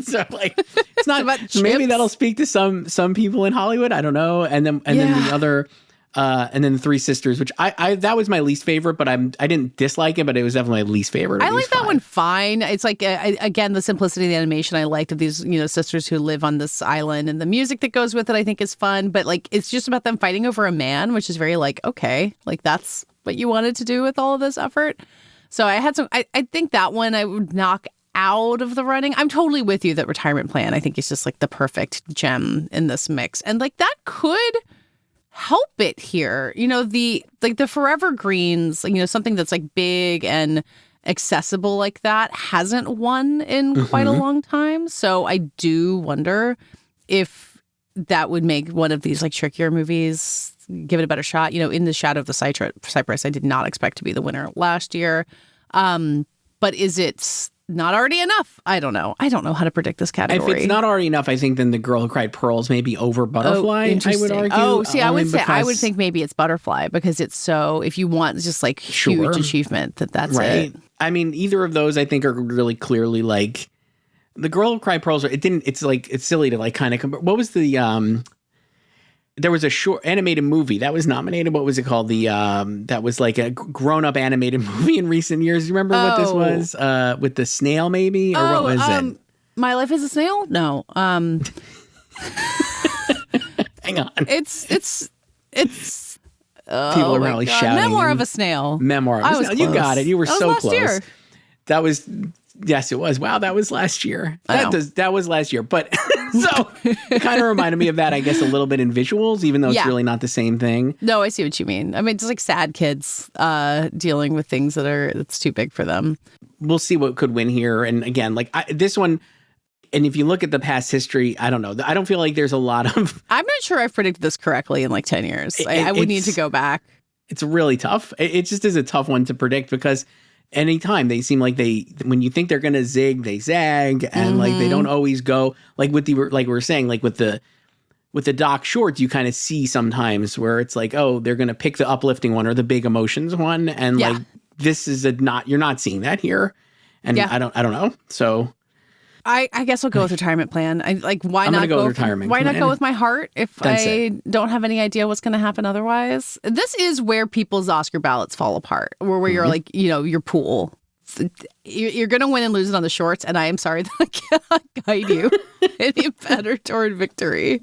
So like, it's not about maybe that'll speak to some people in Hollywood. I don't know. And then the other. And then The Three Sisters, which I that was my least favorite, but I didn't dislike it, but it was definitely my least favorite. I like that one fine. It's like, again, the simplicity of the animation I liked of these, sisters who live on this island, and the music that goes with it I think is fun, but like it's just about them fighting over a man, which is very like, okay, like that's what you wanted to do with all of this effort. So I had I think that one I would knock out of the running. I'm totally with you that Retirement Plan I think is just like the perfect gem in this mix, and like that could help it here. The Forever Greens, something that's like big and accessible like that hasn't won in quite a long time. So I do wonder if that would make one of these like trickier movies give it a better shot. In the Shadow of the Cypress, I did not expect to be the winner last year. But is it not already enough? I don't know. I don't know how to predict this category. If it's not already enough, I think then The Girl Who Cried Pearls may be over Butterfly, I would argue. Oh, see, I would think maybe it's Butterfly, because it's so, if you want just like huge achievement, that's right. It. I mean, either of those I think are really clearly like The Girl Who Cried Pearls. It's silly to like kind of compare. What was the there was a short animated movie that was nominated. What was it called? That was like a grown-up animated movie in recent years. You remember what this was? With the snail, maybe? Or what was it? My Life as a Snail? No. Hang on. It's people are probably shouting. Memoir of a Snail. Memoir of a Snail. You got it. You were so close. Year. That was, yes, it was. Wow, that was last year. That was last year. But so it kind of reminded me of that, I guess, a little bit in visuals, even though it's really not the same thing. No, I see what you mean. I mean, it's like sad kids dealing with things that's too big for them. We'll see what could win here. And again, like this one, And if you look at the past history, I don't know. I don't feel like there's a lot of... I'm not sure I've predicted this correctly in like 10 years. I would need to go back. It's really tough. It just is a tough one to predict because anytime they seem like when you think they're going to zig, they zag, and like they don't always go like we were saying, like with the Doc shorts, you kind of see sometimes where it's like, oh, they're going to pick the uplifting one or the big emotions one. And like, this is you're not seeing that here. And I don't know. So I guess I'll go with retirement plan. Why I'm not go with retirement Why plan. not go with my heart if don't have any idea what's going to happen otherwise? This is where people's Oscar ballots fall apart, where you're like, your pool. You're going to win and lose it on the shorts, and I am sorry that I cannot guide you any better toward victory.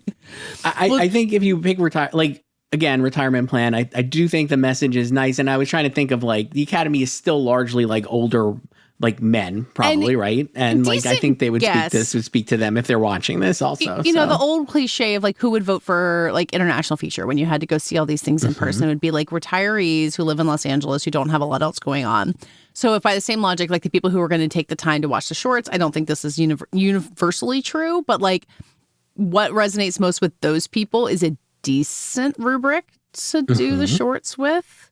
I think if you pick retirement plan, I do think the message is nice, and I was trying to think of like the Academy is still largely like older like men, probably, right? And like I think they would speak to them if they're watching this also. You know, the old cliche of like who would vote for like international feature when you had to go see all these things in person, it would be like retirees who live in Los Angeles who don't have a lot else going on. So if by the same logic, like the people who are going to take the time to watch the shorts, I don't think this is universally true, but like what resonates most with those people is a decent rubric to do the shorts with.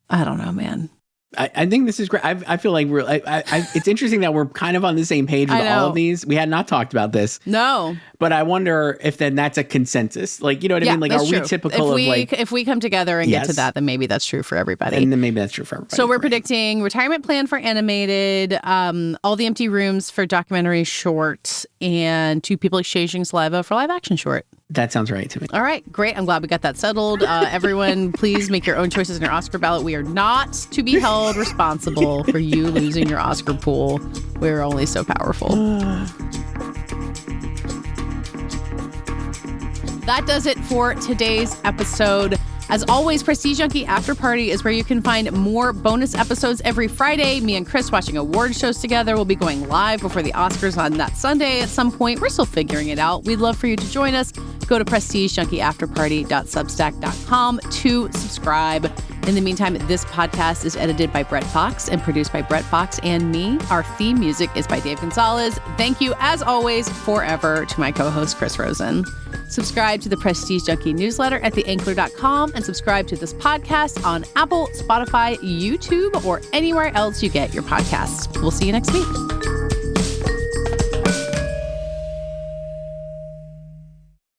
I don't know, man. I think this is great. I feel like it's interesting that we're kind of on the same page with all of these. We had not talked about this. No. But I wonder if then that's a consensus. Like, you know what I mean? Like, are we typical of like... If we come together and get to that, then maybe that's true for everybody. And then maybe that's true for everybody. So we're predicting retirement plan for animated, All the Empty Rooms for documentary short, and Two People Exchanging Saliva for live action short. That sounds right to me. All right, great. I'm glad we got that settled. Everyone, please make your own choices in your Oscar ballot. We are not to be held responsible for you losing your Oscar pool. We're only so powerful. That does it for today's episode. As always, Prestige Junkie After Party is where you can find more bonus episodes every Friday. Me and Chris watching award shows together. We'll be going live before the Oscars on that Sunday at some point. We're still figuring it out. We'd love for you to join us. Go to prestigejunkie.afterparty.substack.com to subscribe. In the meantime, this podcast is edited by Brett Fox and produced by Brett Fox and me. Our theme music is by Dave Gonzalez. Thank you, as always, forever to my co-host, Chris Rosen. Subscribe to the Prestige Junkie newsletter at theankler.com and subscribe to this podcast on Apple, Spotify, YouTube, or anywhere else you get your podcasts. We'll see you next week.